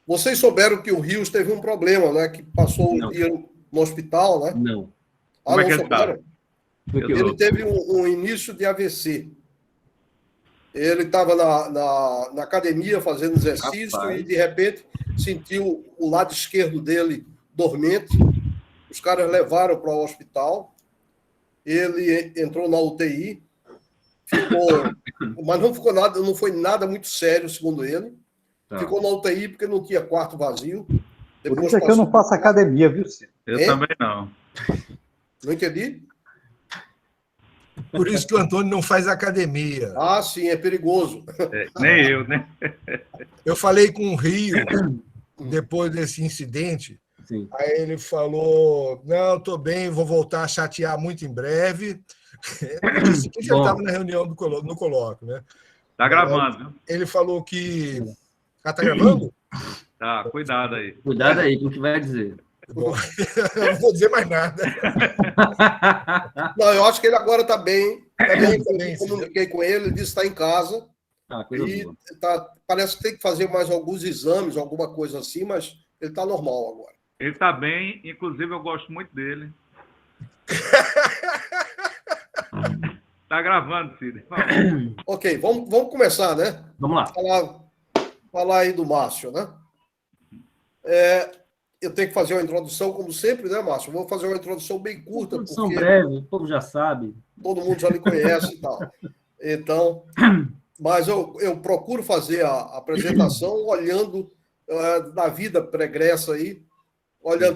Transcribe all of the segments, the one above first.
Vocês souberam que o Rios teve um problema, né? Que passou um dia no hospital, né? Não. Ah, não souberam? Ele teve um início de AVC. Ele estava na academia fazendo exercício. Rapaz. E, de repente, sentiu o lado esquerdo dele dormente. Os caras levaram para o hospital. Ele entrou na UTI. Mas não foi nada muito sério, segundo ele. Tá. Ficou na UTI porque não tinha quarto vazio. Por isso é que eu não faço academia, viu, Ciro? Eu também não. Não entendi? Por isso que o Antônio não faz academia. Ah, sim, é perigoso. Nem eu, né? Eu falei com o Rio depois desse incidente. Sim. Aí ele falou: não, estou bem, vou voltar a chatear muito em breve. No dia seguinte ele estava na reunião no colóquio, né? Tá gravando, viu? Ele falou que. Ah, tá gravando? Tá, cuidado aí. Cuidado aí com o que vai dizer. Bom, eu não vou dizer mais nada. Não, eu acho que ele agora está bem. Eu comuniquei com ele, ele disse que está em casa. E parece que tem que fazer mais alguns exames, alguma coisa assim, mas ele está normal agora. Ele está bem, inclusive eu gosto muito dele. Tá gravando, Cid. Ok, vamos começar, né? Vamos lá. Falar aí do Márcio, né? Eu tenho que fazer uma introdução, como sempre, né, Márcio? Vou fazer uma introdução bem curta. Introdução breve, o povo já sabe. Todo mundo já lhe conhece e tal. Então, mas eu procuro fazer a apresentação olhando na vida pregressa aí,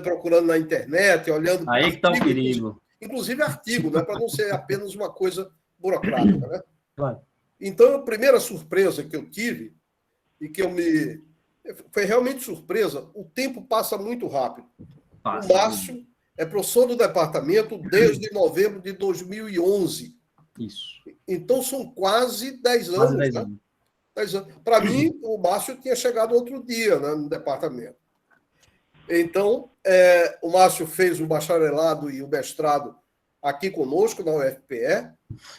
procurando na internet, olhando... Aí que está o perigo. Inclusive artigo, né? Para não ser apenas uma coisa burocrática, né? Claro. Então, a primeira surpresa que eu tive, e que foi realmente surpresa, o tempo passa muito rápido. O Márcio é professor do departamento desde novembro de 2011. Isso. Então, são quase 10 anos. Quase 10 anos. 10 anos. Para mim, o Márcio tinha chegado outro dia, né, no departamento. Então, o Márcio fez o bacharelado e o mestrado aqui conosco, na UFPE,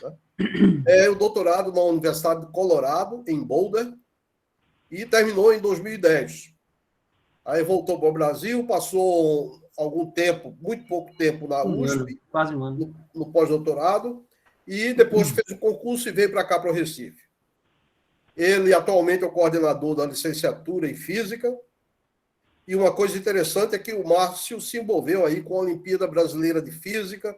né? O doutorado na Universidade do Colorado, em Boulder, e terminou em 2010. Aí voltou para o Brasil, passou algum tempo, muito pouco tempo na USP, quase um ano, no pós-doutorado, e depois fez o concurso e veio para cá, para o Recife. Ele atualmente é o coordenador da licenciatura em Física, e uma coisa interessante é que o Márcio se envolveu aí com a Olimpíada Brasileira de Física,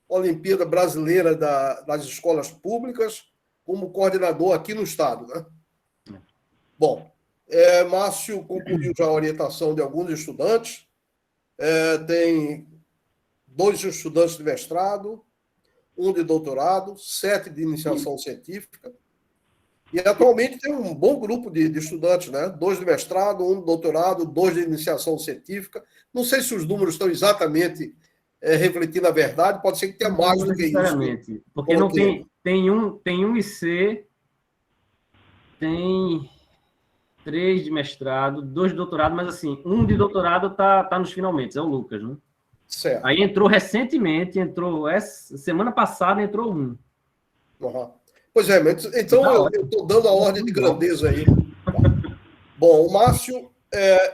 Olimpíada Brasileira das Escolas Públicas, como coordenador aqui no Estado, né? Bom, Márcio concluiu já a orientação de alguns estudantes, tem 2 estudantes de mestrado, 1 de doutorado, 7 de iniciação científica, e atualmente tem um bom grupo de estudantes, né? 2 de mestrado, 1 de doutorado, 2 de iniciação científica. Não sei se os números estão exatamente refletindo a verdade, pode ser que tenha mais do que isso. Porque não tem um IC, tem 3 de mestrado, 2 de doutorado, mas assim, 1 de doutorado tá nos finalmente, é o Lucas, né? Certo. Aí entrou recentemente, semana passada entrou 1. Uhum. Pois é, mas então eu estou dando a ordem de grandeza aí. Bom, o Márcio,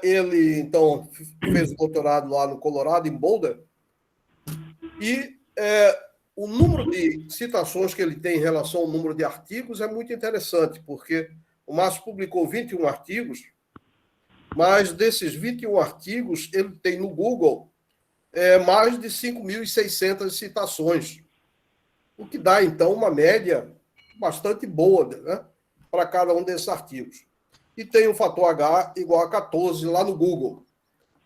ele então fez o doutorado lá no Colorado, em Boulder, e o número de citações que ele tem em relação ao número de artigos é muito interessante, porque o Márcio publicou 21 artigos, mas desses 21 artigos, ele tem no Google mais de 5.600 citações, o que dá, então, uma média bastante boa, né, para cada um desses artigos. E tem o fator H igual a 14 lá no Google.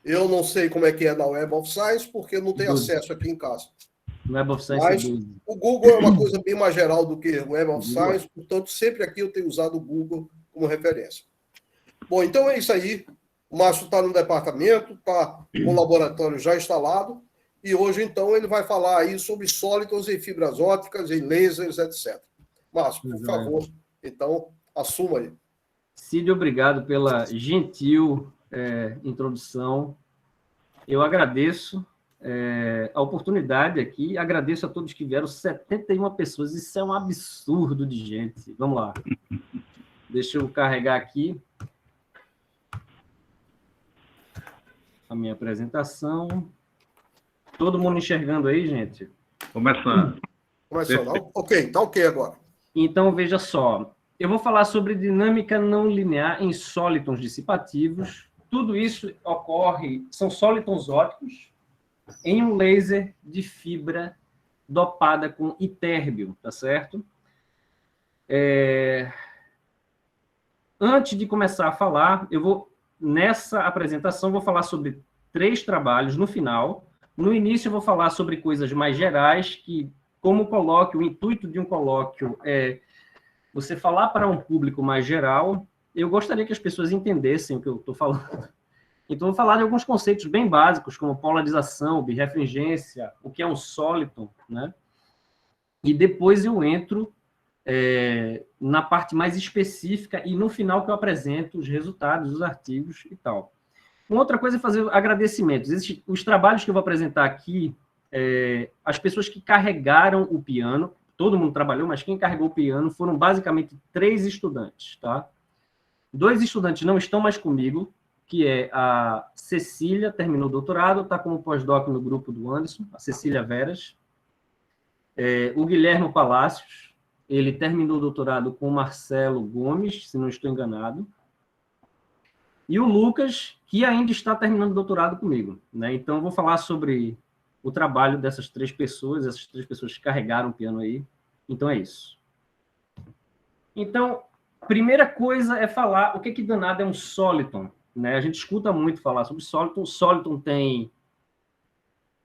Eu não sei como é que é na Web of Science, porque eu não tenho acesso aqui em casa. Web of Science. Mas o Google é uma coisa bem mais geral do que o Web of Science, portanto, sempre aqui eu tenho usado o Google como referência. Bom, então é isso aí. O Márcio está no departamento, está com o laboratório já instalado, e hoje, então, ele vai falar aí sobre sólidos em fibras ópticas, em lasers, etc. Márcio, por favor, então, assuma aí. Cid, obrigado pela gentil introdução. Eu agradeço a oportunidade aqui, agradeço a todos que vieram, 71 pessoas, isso é um absurdo de gente. Vamos lá. Deixa eu carregar aqui. a minha apresentação. Todo mundo enxergando aí, gente? Começando. Começando. Ok, tá ok agora. Então, veja só. Eu vou falar sobre dinâmica não linear em sólitons dissipativos. Tudo isso ocorre, são sólitons ópticos em um laser de fibra dopada com itérbio, tá certo? Antes de começar a falar, nessa apresentação, vou falar sobre 3 trabalhos no final. No início, eu vou falar sobre coisas mais gerais, que, como colóquio, o intuito de um colóquio é você falar para um público mais geral. Eu gostaria que as pessoas entendessem o que eu estou falando. Então, vou falar de alguns conceitos bem básicos, como polarização, birrefringência, o que é um sóliton, né? E depois eu entro na parte mais específica e no final que eu apresento os resultados, os artigos e tal. Uma outra coisa é fazer agradecimentos. Os trabalhos que eu vou apresentar aqui, as pessoas que carregaram o piano, todo mundo trabalhou, mas quem carregou o piano foram basicamente 3 estudantes, tá? 2 estudantes não estão mais comigo, que é a Cecília, terminou o doutorado, está como pós-doc no grupo do Anderson, a Cecília Veras. O Guilherme Palácios, ele terminou o doutorado com o Marcelo Gomes, se não estou enganado. E o Lucas, que ainda está terminando o doutorado comigo, né? Então, eu vou falar sobre o trabalho dessas 3 pessoas, essas 3 pessoas que carregaram o piano aí. Então, é isso. Então, a primeira coisa é falar o que danado é um sóliton, né? A gente escuta muito falar sobre sóliton. O sóliton tem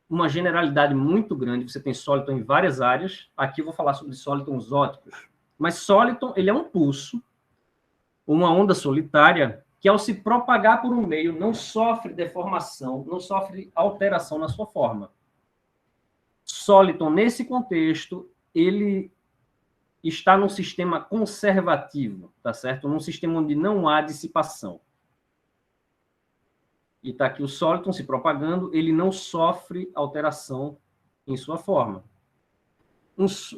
uma generalidade muito grande, você tem sóliton em várias áreas. Aqui eu vou falar sobre sólitons ópticos. Mas sóliton, ele é um pulso, uma onda solitária, que ao se propagar por um meio não sofre deformação, não sofre alteração na sua forma. Sóliton, nesse contexto, ele está num sistema conservativo, tá certo? Num sistema onde não há dissipação. E está aqui o sóliton se propagando, ele não sofre alteração em sua forma.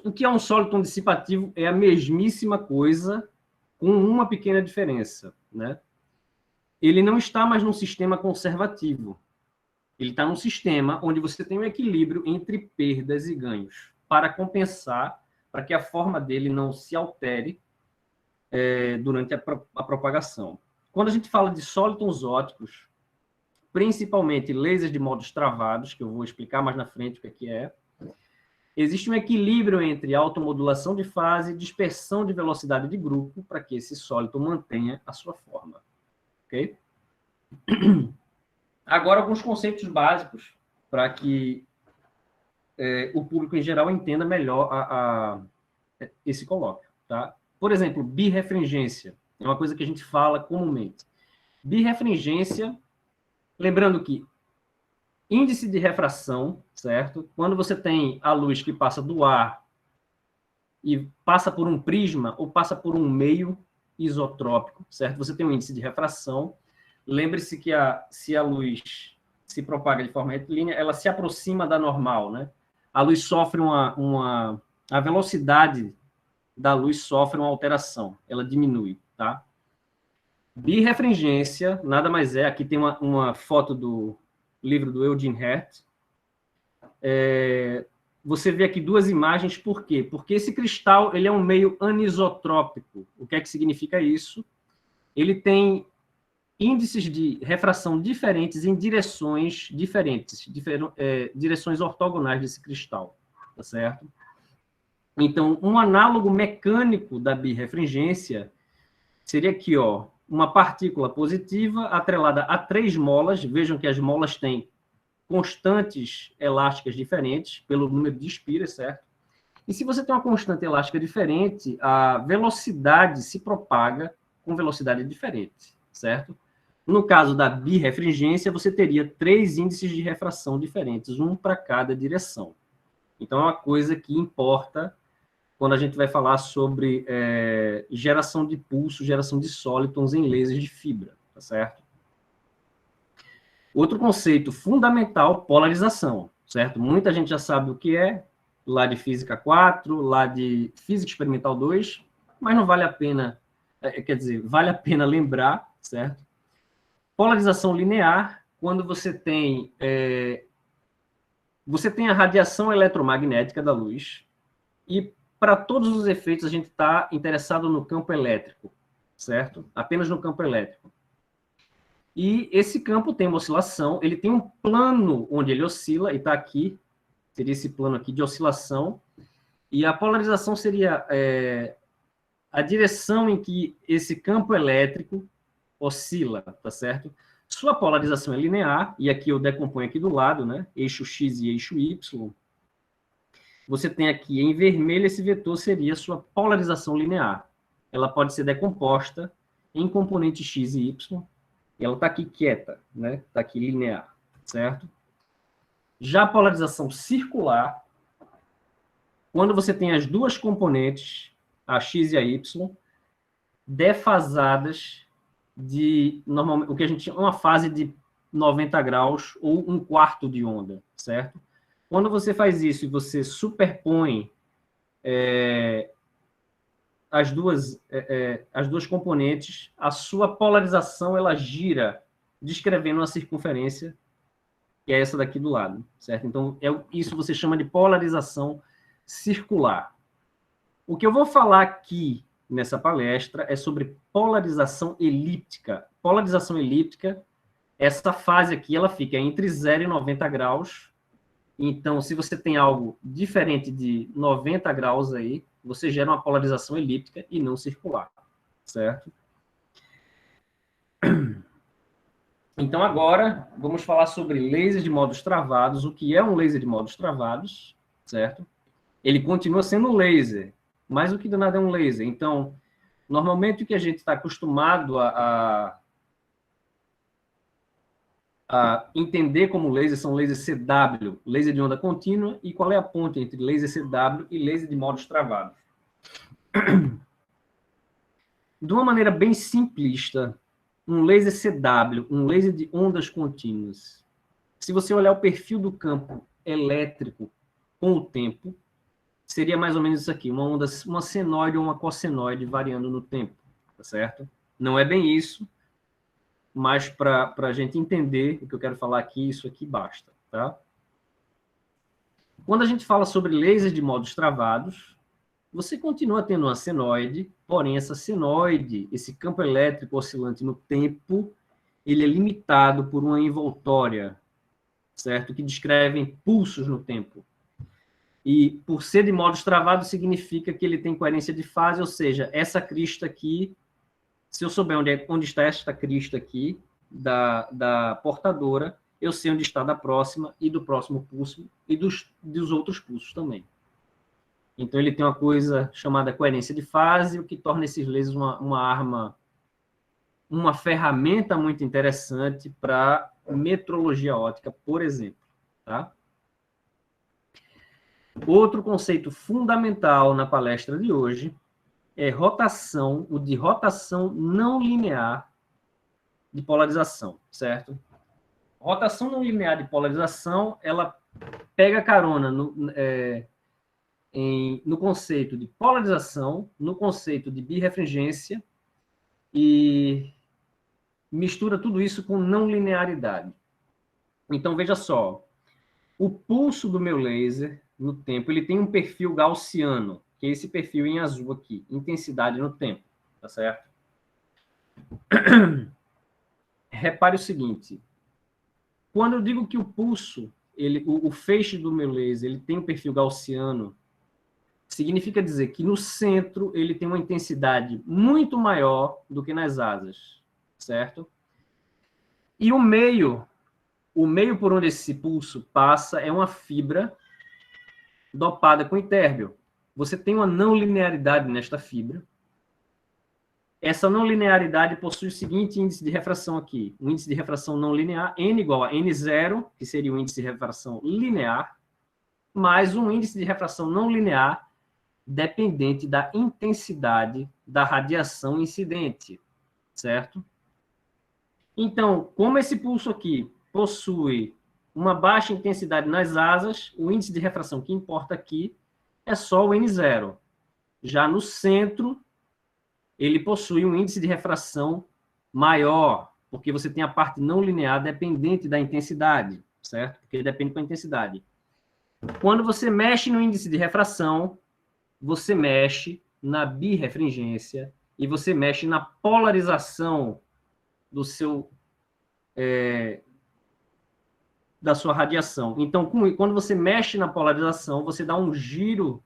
O que é um sóliton dissipativo é a mesmíssima coisa, com uma pequena diferença, né? Ele não está mais num sistema conservativo. Ele está num sistema onde você tem um equilíbrio entre perdas e ganhos, para compensar, para que a forma dele não se altere durante a propagação. Quando a gente fala de sólitons ópticos, principalmente lasers de modos travados, que eu vou explicar mais na frente o que é, existe um equilíbrio entre automodulação de fase e dispersão de velocidade de grupo para que esse sóliton mantenha a sua forma. Ok? Agora, alguns conceitos básicos para que o público em geral entenda melhor esse colóquio. Tá? Por exemplo, birrefringência é uma coisa que a gente fala comumente. Birrefringência, lembrando que índice de refração, certo? Quando você tem a luz que passa do ar e passa por um prisma ou passa por um meio isotrópico, certo? Você tem um índice de refração. Lembre-se que se a luz se propaga de forma retilínea, ela se aproxima da normal, né? A luz sofre a velocidade da luz sofre uma alteração, ela diminui, tá? Birrefringência, nada mais é, aqui tem uma foto do livro do Eugene Hertz. Você vê aqui 2 imagens, por quê? Porque esse cristal ele é um meio anisotrópico. O que é que significa isso? Ele tem índices de refração diferentes em direções diferentes, direções ortogonais desse cristal, tá certo? Então, um análogo mecânico da birrefringência seria aqui, ó, uma partícula positiva atrelada a 3 molas. Vejam que as molas têm constantes elásticas diferentes pelo número de espiras, certo? E se você tem uma constante elástica diferente, a velocidade se propaga com velocidade diferente, certo? No caso da birrefringência, você teria 3 índices de refração diferentes, um para cada direção. Então, é uma coisa que importa quando a gente vai falar sobre geração de pulso, geração de sólitons em lasers de fibra, tá certo? Outro conceito fundamental, polarização, certo? Muita gente já sabe o que é, lá de Física 4, lá de Física Experimental 2, mas não vale a pena, vale a pena lembrar, certo? Polarização linear quando você tem a radiação eletromagnética da luz, e para todos os efeitos a gente está interessado no campo elétrico, certo? Apenas no campo elétrico. E esse campo tem uma oscilação, ele tem um plano onde ele oscila, e está aqui, seria esse plano aqui de oscilação, e a polarização seria a direção em que esse campo elétrico oscila, tá certo? Sua polarização é linear, e aqui eu decomponho aqui do lado, né? Eixo X e eixo Y. Você tem aqui em vermelho, esse vetor seria a sua polarização linear. Ela pode ser decomposta em componentes X e Y, e ela está aqui quieta, né? Está aqui linear, certo? Já a polarização circular, quando você tem as duas componentes, a X e a Y, defasadas de, normalmente, o que a gente chama uma fase de 90 graus ou um quarto de onda, certo? Quando você faz isso e você superpõe as duas componentes, a sua polarização ela gira descrevendo uma circunferência, que é essa daqui do lado, certo? Então, isso você chama de polarização circular. O que eu vou falar aqui nessa palestra é sobre polarização elíptica. Polarização elíptica, essa fase aqui, ela fica entre 0 e 90 graus. Então, se você tem algo diferente de 90 graus aí, você gera uma polarização elíptica e não circular, certo? Então, agora, vamos falar sobre laser de módulos travados. O que é um laser de módulos travados, certo? Ele continua sendo um laser, mas o que do nada é um laser? Então, normalmente o que a gente está acostumado a entender como laser são laser CW, laser de onda contínua, e qual é a ponte entre laser CW e laser de módulos travados. De uma maneira bem simplista, um laser CW, um laser de ondas contínuas, se você olhar o perfil do campo elétrico com o tempo, seria mais ou menos isso aqui, uma senoide ou uma cossenoide variando no tempo, tá certo? Não é bem isso, mas para a gente entender o que eu quero falar aqui, isso aqui basta, tá? Quando a gente fala sobre lasers de módulos travados, você continua tendo uma senoide, porém essa senoide, esse campo elétrico oscilante no tempo, ele é limitado por uma envoltória, certo? Que descreve pulsos no tempo. E por ser de módulos travados, significa que ele tem coerência de fase, ou seja, essa crista aqui, se eu souber onde está esta crista aqui, da portadora, eu sei onde está da próxima e do próximo pulso e dos outros pulsos também. Então, ele tem uma coisa chamada coerência de fase, o que torna esses lasers uma arma, uma ferramenta muito interessante para metrologia óptica, por exemplo. Tá? Outro conceito fundamental na palestra de hoje é rotação, o de rotação não linear de polarização, certo? Rotação não linear de polarização, ela pega carona no conceito de polarização, no conceito de birrefringência e mistura tudo isso com não linearidade. Então, veja só, o pulso do meu laser no tempo, ele tem um perfil gaussiano, que é esse perfil em azul aqui, intensidade no tempo, tá certo? Repare o seguinte, quando eu digo que o pulso, o feixe do meu laser, ele tem um perfil gaussiano, significa dizer que no centro ele tem uma intensidade muito maior do que nas asas, certo? E o meio por onde esse pulso passa é uma fibra dopada com itérbio. Você tem uma não linearidade nesta fibra. Essa não linearidade possui o seguinte índice de refração aqui. O índice de refração não linear, N igual a N0, que seria o índice de refração linear, mais um índice de refração não linear dependente da intensidade da radiação incidente, certo? Então, como esse pulso aqui possui uma baixa intensidade nas asas, o índice de refração que importa aqui é só o N0. Já no centro, ele possui um índice de refração maior, porque você tem a parte não linear dependente da intensidade, certo? Porque depende da intensidade. Quando você mexe no índice de refração, você mexe na birrefringência e você mexe na polarização do seu... da sua radiação. Então, quando você mexe na polarização, você dá um giro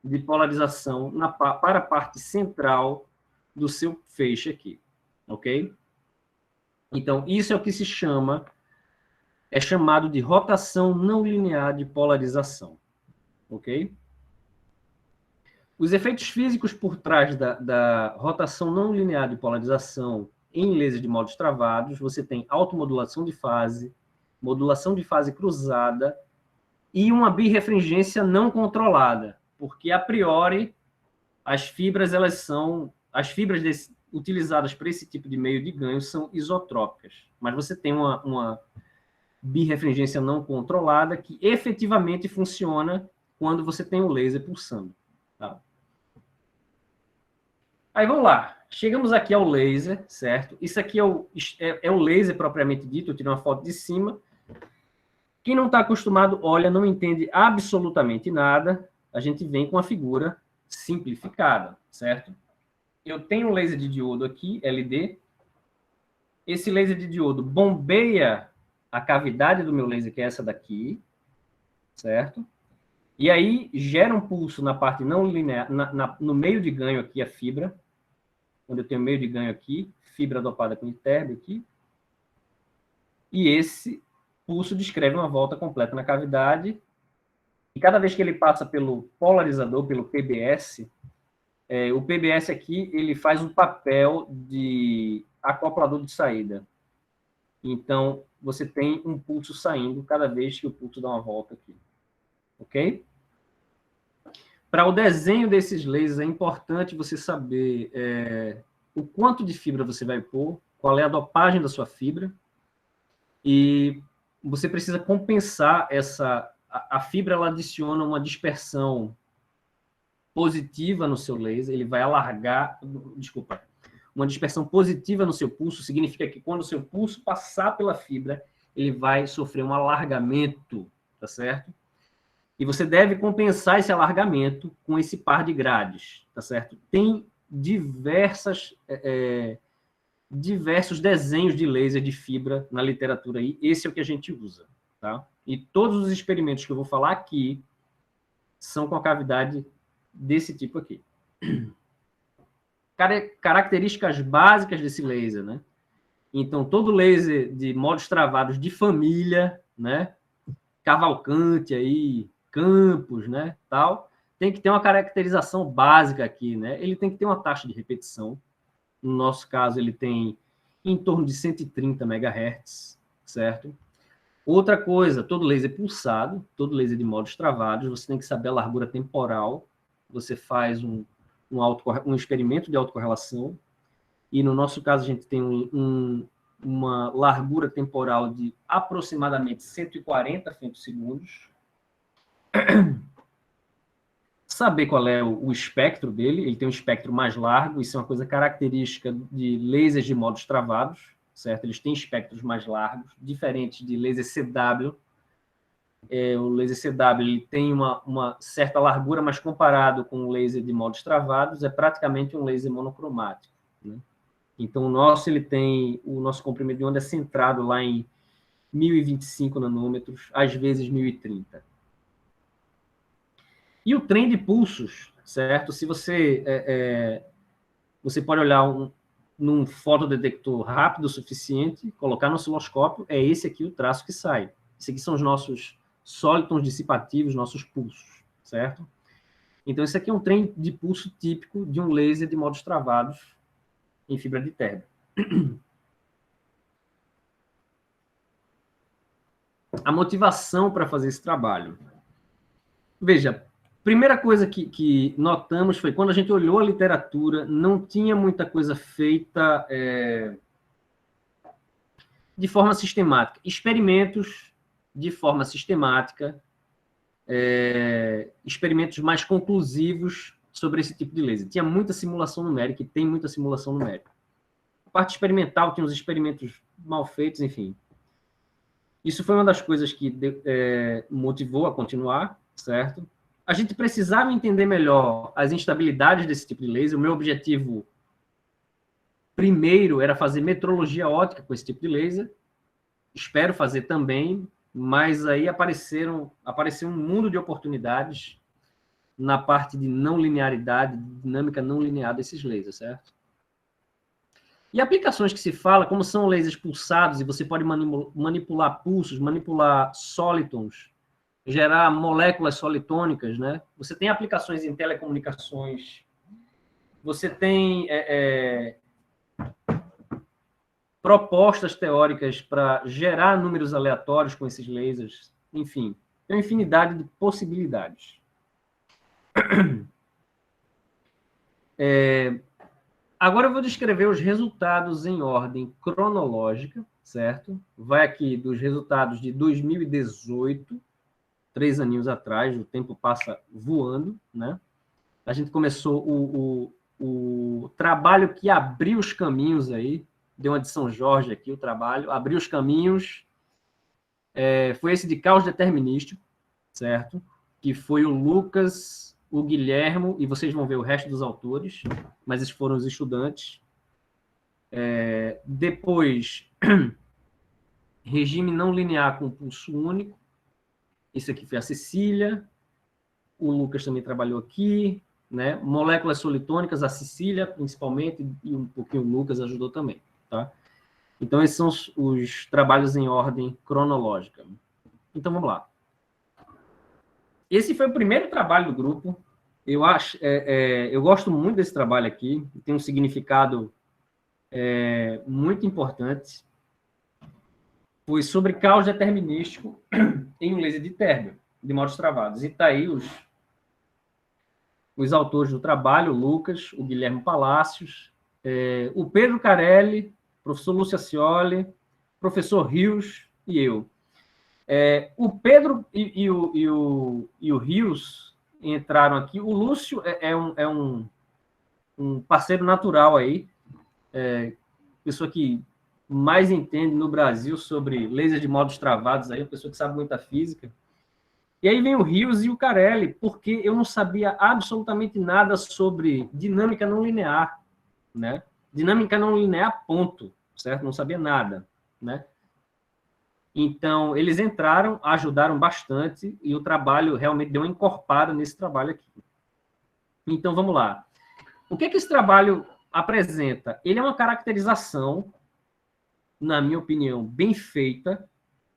de polarização para a parte central do seu feixe aqui, ok? Então, isso é o que se chama, é chamado de rotação não linear de polarização, ok? Os efeitos físicos por trás da rotação não linear de polarização em laser de modos travados, você tem automodulação de fase, modulação de fase cruzada e uma birrefringência não controlada, porque, a priori, as fibras utilizadas para esse tipo de meio de ganho são isotrópicas, mas você tem uma birrefringência não controlada que efetivamente funciona quando você tem o laser pulsando. Tá? Aí, vamos lá. Chegamos aqui ao laser, certo? Isso aqui é o laser propriamente dito, eu tirei uma foto de cima. Quem não está acostumado, olha, não entende absolutamente nada, a gente vem com a figura simplificada, certo? Eu tenho um laser de diodo aqui, LED. Esse laser de diodo bombeia a cavidade do meu laser, que é essa daqui, certo? E aí gera um pulso na parte não linear, no meio de ganho aqui, a fibra. Quando eu tenho meio de ganho aqui, fibra dopada com itérbio aqui. E esse pulso descreve uma volta completa na cavidade. E cada vez que ele passa pelo polarizador, pelo PBS, o PBS aqui ele faz um papel de acoplador de saída. Então, você tem um pulso saindo cada vez que o pulso dá uma volta aqui. Ok? Para o desenho desses lasers, é importante você saber o quanto de fibra você vai pôr, qual é a dopagem da sua fibra, e você precisa compensar a fibra, ela adiciona uma dispersão positiva no seu laser, ele vai alargar, uma dispersão positiva no seu pulso significa que quando o seu pulso passar pela fibra, ele vai sofrer um alargamento, tá certo? E você deve compensar esse alargamento com esse par de grades, tá certo? Tem diversos desenhos de laser de fibra na literatura aí, esse é o que a gente usa, tá? E todos os experimentos que eu vou falar aqui são com a cavidade desse tipo aqui. Características básicas desse laser, né? Então, todo laser de modos travados de família, né? Cavalcante aí, Campos, né? Tal, tem que ter uma caracterização básica aqui, né? Ele tem que ter uma taxa de repetição. No nosso caso, ele tem em torno de 130 MHz, certo? Outra coisa, todo laser pulsado, todo laser de modos travados, você tem que saber a largura temporal. Você faz um experimento de autocorrelação, e no nosso caso a gente tem uma largura temporal de aproximadamente 140 femtosegundos. Saber qual é o espectro dele, ele tem um espectro mais largo, isso é uma coisa característica de lasers de modos travados, certo? Eles têm espectros mais largos, diferentes de laser CW. O laser CW ele tem uma certa largura, mas comparado com o laser de modos travados, é praticamente um laser monocromático, né? Então, o nosso comprimento de onda é centrado lá em 1025 nanômetros, às vezes 1030. E o trem de pulsos, certo? Se você pode olhar num fotodetector rápido o suficiente, colocar no osciloscópio, é esse aqui o traço que sai. Esses aqui são os nossos solitons dissipativos, nossos pulsos, certo? Então, esse aqui é um trem de pulso típico de um laser de modos travados em fibra de itérbio. A motivação para fazer esse trabalho. Veja, primeira coisa que notamos foi quando a gente olhou a literatura, não tinha muita coisa feita de forma sistemática. Experimentos de forma sistemática, experimentos mais conclusivos sobre esse tipo de laser. Tinha muita simulação numérica e tem muita simulação numérica. parte experimental tinha uns experimentos mal feitos, enfim. Isso foi uma das coisas que motivou a continuar, certo? A gente precisava entender melhor as instabilidades desse tipo de laser. O meu objetivo primeiro era fazer metrologia óptica com esse tipo de laser. Espero fazer também, mas aí apareceu um mundo de oportunidades na parte de não linearidade, dinâmica não linear desses lasers, certo? E aplicações que se fala, como são lasers pulsados, e você pode manipular pulsos, manipular solitons, gerar moléculas solitônicas, né? Você tem aplicações em telecomunicações, você tem propostas teóricas para gerar números aleatórios com esses lasers, enfim, tem uma infinidade de possibilidades. Agora eu vou descrever os resultados em ordem cronológica, certo? Vai aqui dos resultados de 2018, 3 aninhos atrás, o tempo passa voando, né? A gente começou o trabalho que abriu os caminhos aí, deu uma de São Jorge aqui, o trabalho, abriu os caminhos, foi esse de caos determinístico, certo? Que foi o Lucas, o Guilhermo, e vocês vão ver o resto dos autores, mas esses foram os estudantes. Depois, regime não linear com pulso único. Esse aqui foi a Cecília. O Lucas também trabalhou aqui, né? Moléculas solitônicas, a Cecília, principalmente, e um pouquinho o Lucas ajudou também, tá? Então, esses são os trabalhos em ordem cronológica. Então, vamos lá. Esse foi o primeiro trabalho do grupo. Eu gosto muito desse trabalho aqui, tem um significado muito importante. Foi sobre caos determinístico em um laser de térbio, de modos travados. E está aí os autores do trabalho, o Lucas, o Guilherme Palácios, o Pedro Carelli, professor Lúcio Ascioli, professor Rios e eu. O Pedro e o Rios entraram aqui. O Lúcio é um parceiro natural aí, pessoa que mais entende no Brasil sobre laser de modos travados, aí, uma pessoa que sabe muita física. E aí vem o Rios e o Carelli, porque eu não sabia absolutamente nada sobre dinâmica não linear, né? Dinâmica não linear, ponto, certo? Não sabia nada, né? Então, eles entraram, ajudaram bastante, e o trabalho realmente deu uma encorpada nesse trabalho aqui. Então, vamos lá. O que esse trabalho apresenta? Ele é uma caracterização, na minha opinião, bem feita,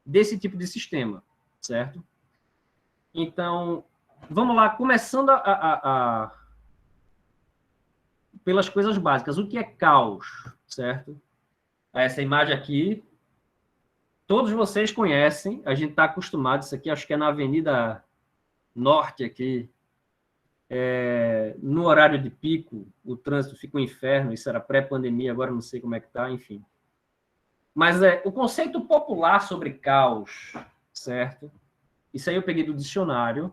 desse tipo de sistema, certo? Então, vamos lá, começando pelas coisas básicas. O que é caos, certo? Essa imagem aqui, todos vocês conhecem, a gente está acostumado, isso aqui acho que é na Avenida Norte aqui, no horário de pico, o trânsito fica um inferno, isso era pré-pandemia, agora não sei como é que está, enfim. Mas o conceito popular sobre caos, certo? Isso aí eu peguei do dicionário,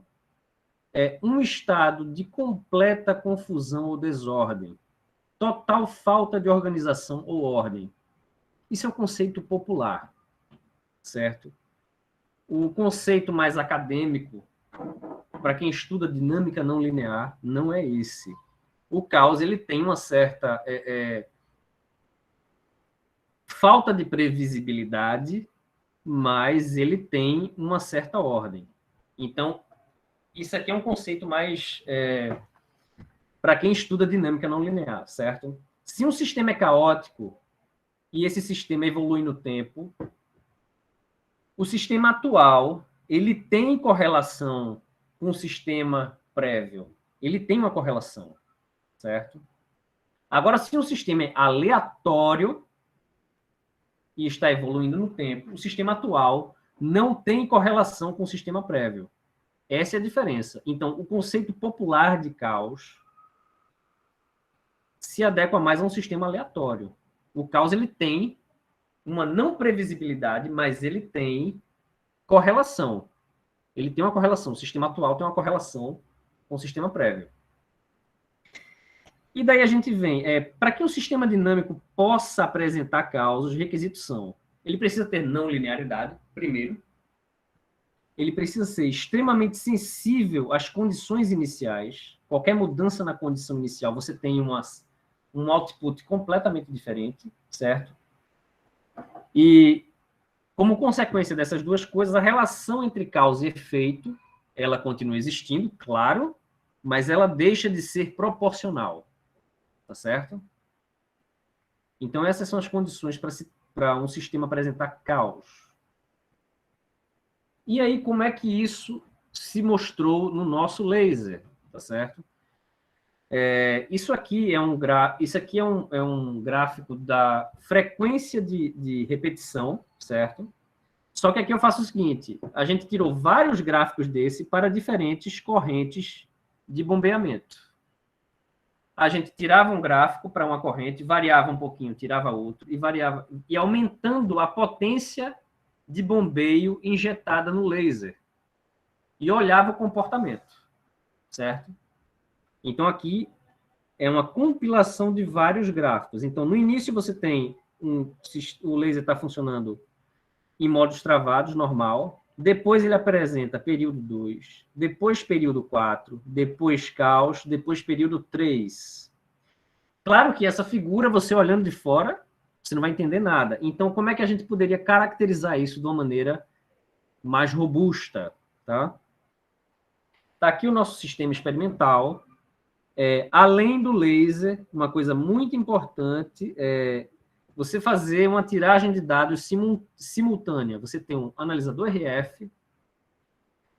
é um estado de completa confusão ou desordem, total falta de organização ou ordem. Isso é o conceito popular, certo? O conceito mais acadêmico, para quem estuda dinâmica não linear, não é esse. O caos ele tem uma certa falta de previsibilidade, mas ele tem uma certa ordem. Então, isso aqui é um conceito mais para quem estuda dinâmica não linear, certo? Se um sistema é caótico e esse sistema evolui no tempo, o sistema atual ele tem correlação com o sistema prévio. Ele tem uma correlação, certo? Agora, se um sistema é aleatório e está evoluindo no tempo, o sistema atual não tem correlação com o sistema prévio. Essa é a diferença. Então, o conceito popular de caos se adequa mais a um sistema aleatório. O caos ele tem uma não previsibilidade, mas ele tem correlação. Ele tem uma correlação. O sistema atual tem uma correlação com o sistema prévio. E daí a gente vem, para que um sistema dinâmico possa apresentar caos, os requisitos são, ele precisa ter não linearidade, primeiro, ele precisa ser extremamente sensível às condições iniciais, qualquer mudança na condição inicial, você tem um output completamente diferente, certo? E, como consequência dessas duas coisas, a relação entre causa e efeito, ela continua existindo, claro, mas ela deixa de ser proporcional. Tá certo? Então, essas são as condições para um sistema apresentar caos. E aí, como é que isso se mostrou no nosso laser? Tá certo? Isso aqui é um gráfico da frequência de repetição, certo? Só que aqui eu faço o seguinte, a gente tirou vários gráficos desse para diferentes correntes de bombeamento. A gente tirava um gráfico para uma corrente, variava um pouquinho, tirava outro, e variava, e aumentando a potência de bombeio injetada no laser. E olhava o comportamento, certo? Então, aqui é uma compilação de vários gráficos. Então, no início você tem o laser está funcionando em modos travados, normal. Depois ele apresenta período 2, depois período 4, depois caos, depois período 3. Claro que essa figura, você olhando de fora, você não vai entender nada. Então, como é que a gente poderia caracterizar isso de uma maneira mais robusta? Tá aqui o nosso sistema experimental. Além do laser, uma coisa muito importante é você fazer uma tiragem de dados simultânea. Você tem um analisador RF,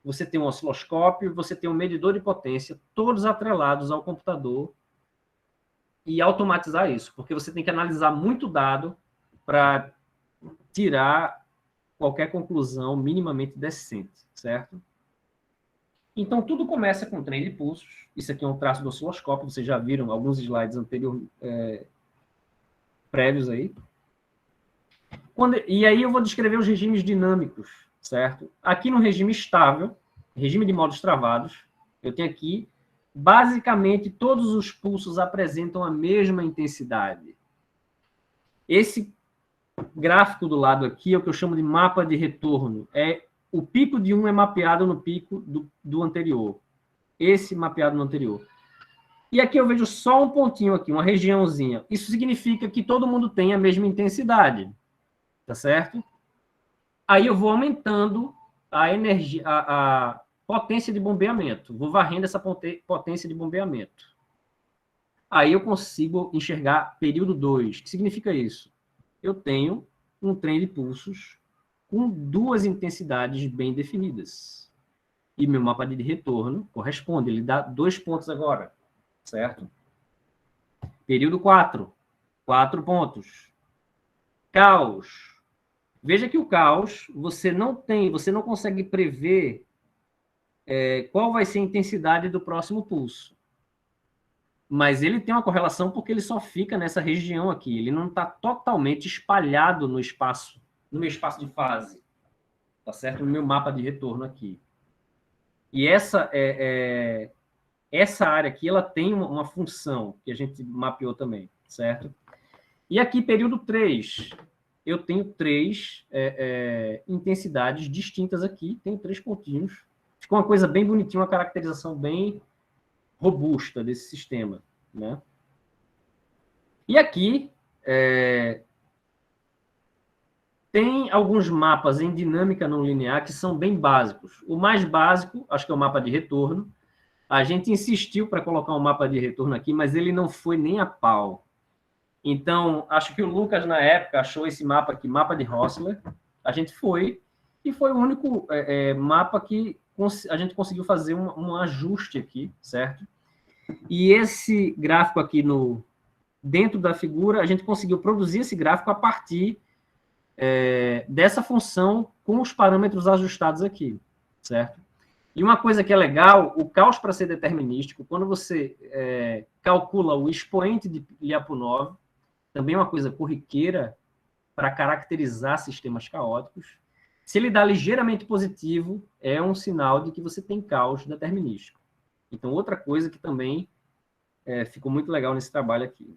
você tem um osciloscópio, você tem um medidor de potência, todos atrelados ao computador, e automatizar isso, porque você tem que analisar muito dado para tirar qualquer conclusão minimamente decente, certo? Então, tudo começa com trem de pulsos. Isso aqui é um traço do osciloscópio, vocês já viram alguns slides anteriores, prévios aí. E aí eu vou descrever os regimes dinâmicos, certo? Aqui no regime estável, regime de modos travados, eu tenho aqui, basicamente, todos os pulsos apresentam a mesma intensidade. Esse gráfico do lado aqui é o que eu chamo de mapa de retorno. O pico de um é mapeado no pico do anterior. Esse mapeado no anterior. E aqui eu vejo só um pontinho aqui, uma regiãozinha. Isso significa que todo mundo tem a mesma intensidade. Tá certo? Aí eu vou aumentando a energia, a potência de bombeamento. Vou varrendo essa potência de bombeamento. Aí eu consigo enxergar período 2. O que significa isso? Eu tenho um trem de pulsos com duas intensidades bem definidas. E meu mapa de retorno corresponde. Ele dá 2 pontos agora. Certo? Período 4. 4 pontos. Caos. Veja que o caos, você não consegue prever qual vai ser a intensidade do próximo pulso. Mas ele tem uma correlação porque ele só fica nessa região aqui. Ele não está totalmente espalhado no meu espaço de fase. Tá certo? No meu mapa de retorno aqui. E essa área aqui, ela tem uma função que a gente mapeou também, certo? E aqui, período 3, eu tenho 3 intensidades distintas aqui, tenho 3 pontinhos. Ficou uma coisa bem bonitinha, uma caracterização bem robusta desse sistema, né? E aqui, tem alguns mapas em dinâmica não linear que são bem básicos. O mais básico, acho que é o mapa de retorno. A gente insistiu para colocar um mapa de retorno aqui, mas ele não foi nem a pau. Então, acho que o Lucas, na época, achou esse mapa aqui, mapa de Rossler. A gente foi, e foi o único mapa que a gente conseguiu fazer um ajuste aqui, certo? E esse gráfico aqui dentro da figura, a gente conseguiu produzir esse gráfico a partir dessa função com os parâmetros ajustados aqui, certo? E uma coisa que é legal, o caos para ser determinístico, quando você calcula o expoente de Lyapunov, também é uma coisa corriqueira para caracterizar sistemas caóticos, se ele dá ligeiramente positivo, é um sinal de que você tem caos determinístico. Então, outra coisa que também ficou muito legal nesse trabalho aqui.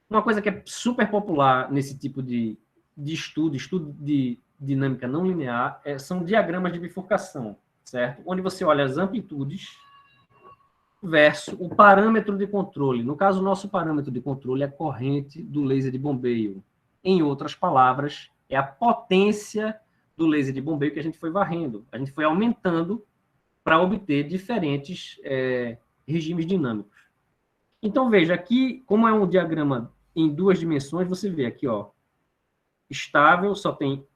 Uma coisa que é super popular nesse tipo de estudo de dinâmica não linear, são diagramas de bifurcação, certo? Onde você olha as amplitudes versus o parâmetro de controle. No caso, o nosso parâmetro de controle é a corrente do laser de bombeio. Em outras palavras, é a potência do laser de bombeio que a gente foi varrendo. A gente foi aumentando para obter diferentes regimes dinâmicos. Então, veja, aqui, como é um diagrama em 2 dimensões, você vê aqui, ó, estável, só tem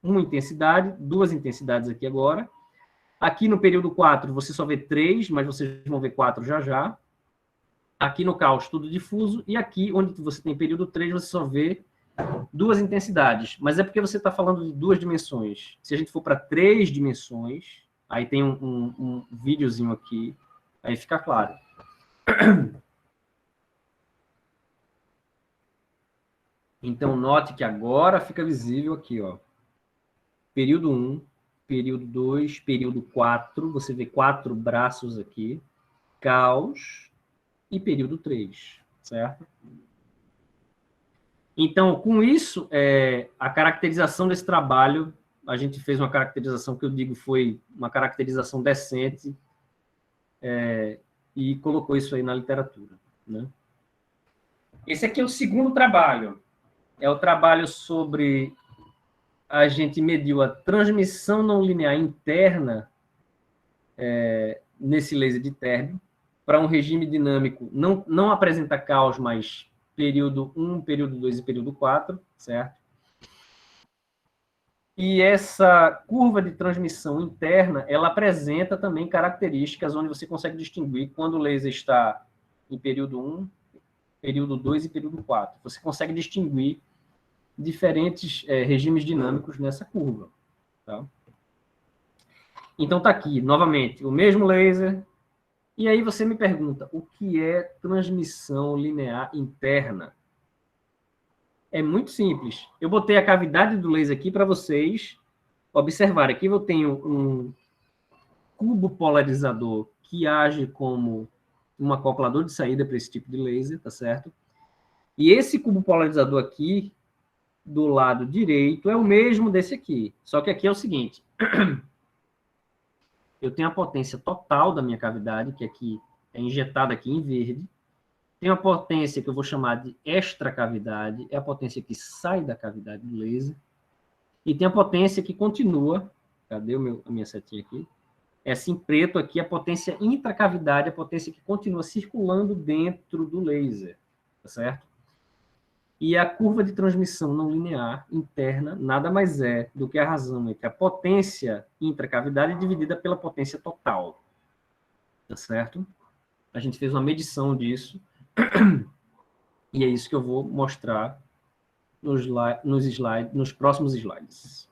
uma intensidade, 2 intensidades aqui agora. Aqui no período 4, você só vê 3, mas vocês vão ver 4 já já. Aqui no caos, tudo difuso. E aqui, onde você tem período 3, você só vê 2 intensidades. Mas é porque você está falando de 2 dimensões. Se a gente for para 3 dimensões, aí tem um videozinho aqui, aí fica claro. Então, note que agora fica visível aqui, ó. Período 1, período 2, período 4, você vê 4 braços aqui, caos e período 3, certo? Então, com isso, a caracterização desse trabalho, a gente fez uma caracterização que eu digo foi uma caracterização decente e colocou isso aí na literatura, né? Esse aqui é o segundo trabalho. É o trabalho sobre... A gente mediu a transmissão não linear interna nesse laser de término para um regime dinâmico, não apresenta caos, mas período 1, período 2 e período 4, certo? E essa curva de transmissão interna, ela apresenta também características onde você consegue distinguir quando o laser está em período 1, período 2 e período 4. Você consegue distinguir diferentes regimes dinâmicos nessa curva. Tá? Então, está aqui, novamente, o mesmo laser. E aí você me pergunta, o que é transmissão linear interna? É muito simples. Eu botei a cavidade do laser aqui para vocês observarem. Aqui eu tenho um cubo polarizador que age como um acoplador de saída para esse tipo de laser, tá certo? E esse cubo polarizador aqui, do lado direito, é o mesmo desse aqui. Só que aqui é o seguinte. Eu tenho a potência total da minha cavidade, que aqui é injetada aqui em verde. Tem a potência que eu vou chamar de extracavidade, é a potência que sai da cavidade do laser. E tem a potência que continua, cadê a minha setinha aqui? Essa em preto aqui, a potência intracavidade, a potência que continua circulando dentro do laser, tá certo? E a curva de transmissão não linear interna nada mais é do que a razão entre a potência intracavidade dividida pela potência total, tá certo? A gente fez uma medição disso, e é isso que eu vou mostrar nos próximos slides.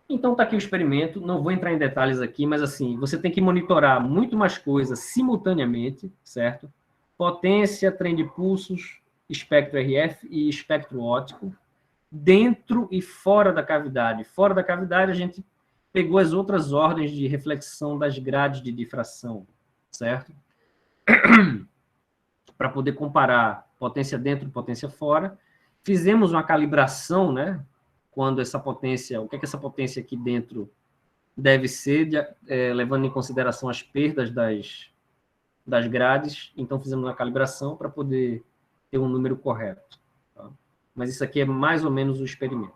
Então, está aqui o experimento, não vou entrar em detalhes aqui, mas assim, você tem que monitorar muito mais coisas simultaneamente, certo? Potência, trem de pulsos, espectro RF e espectro óptico, dentro e fora da cavidade. Fora da cavidade, a gente pegou as outras ordens de reflexão das grades de difração, certo? Para poder comparar potência dentro e potência fora. Fizemos uma calibração, né? Quando essa potência, o que é que essa potência aqui dentro deve ser, levando em consideração as perdas das grades. Então, fizemos uma calibração para poder ter um número correto. Tá? Mas isso aqui é mais ou menos o experimento.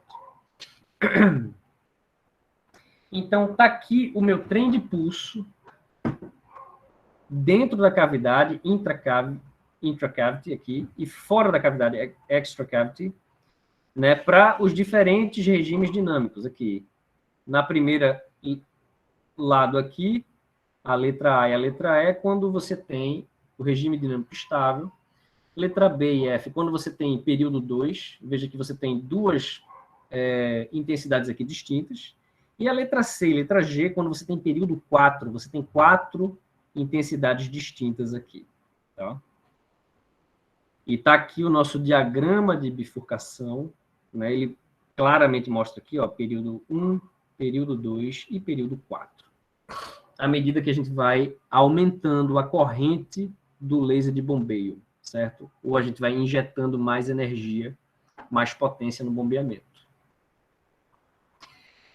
Então, está aqui o meu trem de pulso dentro da cavidade, intracavity aqui, e fora da cavidade, extracavity, né, para os diferentes regimes dinâmicos aqui. Na primeira lado aqui, a letra A e a letra E, quando você tem o regime dinâmico estável. Letra B e F, quando você tem período 2, veja que você tem 2 intensidades aqui distintas. E a letra C e letra G, quando você tem período 4, você tem 4 intensidades distintas aqui. Tá? E está aqui o nosso diagrama de bifurcação, né? Ele claramente mostra aqui, ó, período 1, período 2 e período 4. à medida que a gente vai aumentando a corrente do laser de bombeio, certo? Ou a gente vai injetando mais energia, mais potência no bombeamento.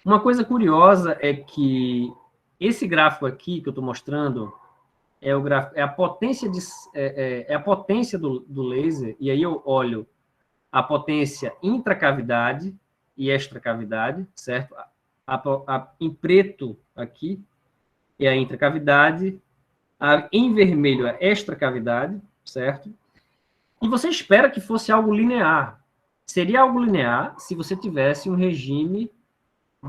Uma coisa curiosa é que esse gráfico aqui que eu estou mostrando é o gráfico, é a potência a potência do laser, e aí eu olho a potência intracavidade e extracavidade, certo? Em preto aqui é a intracavidade, em vermelho é extracavidade, certo? E você espera que fosse algo linear. Seria algo linear se você tivesse um regime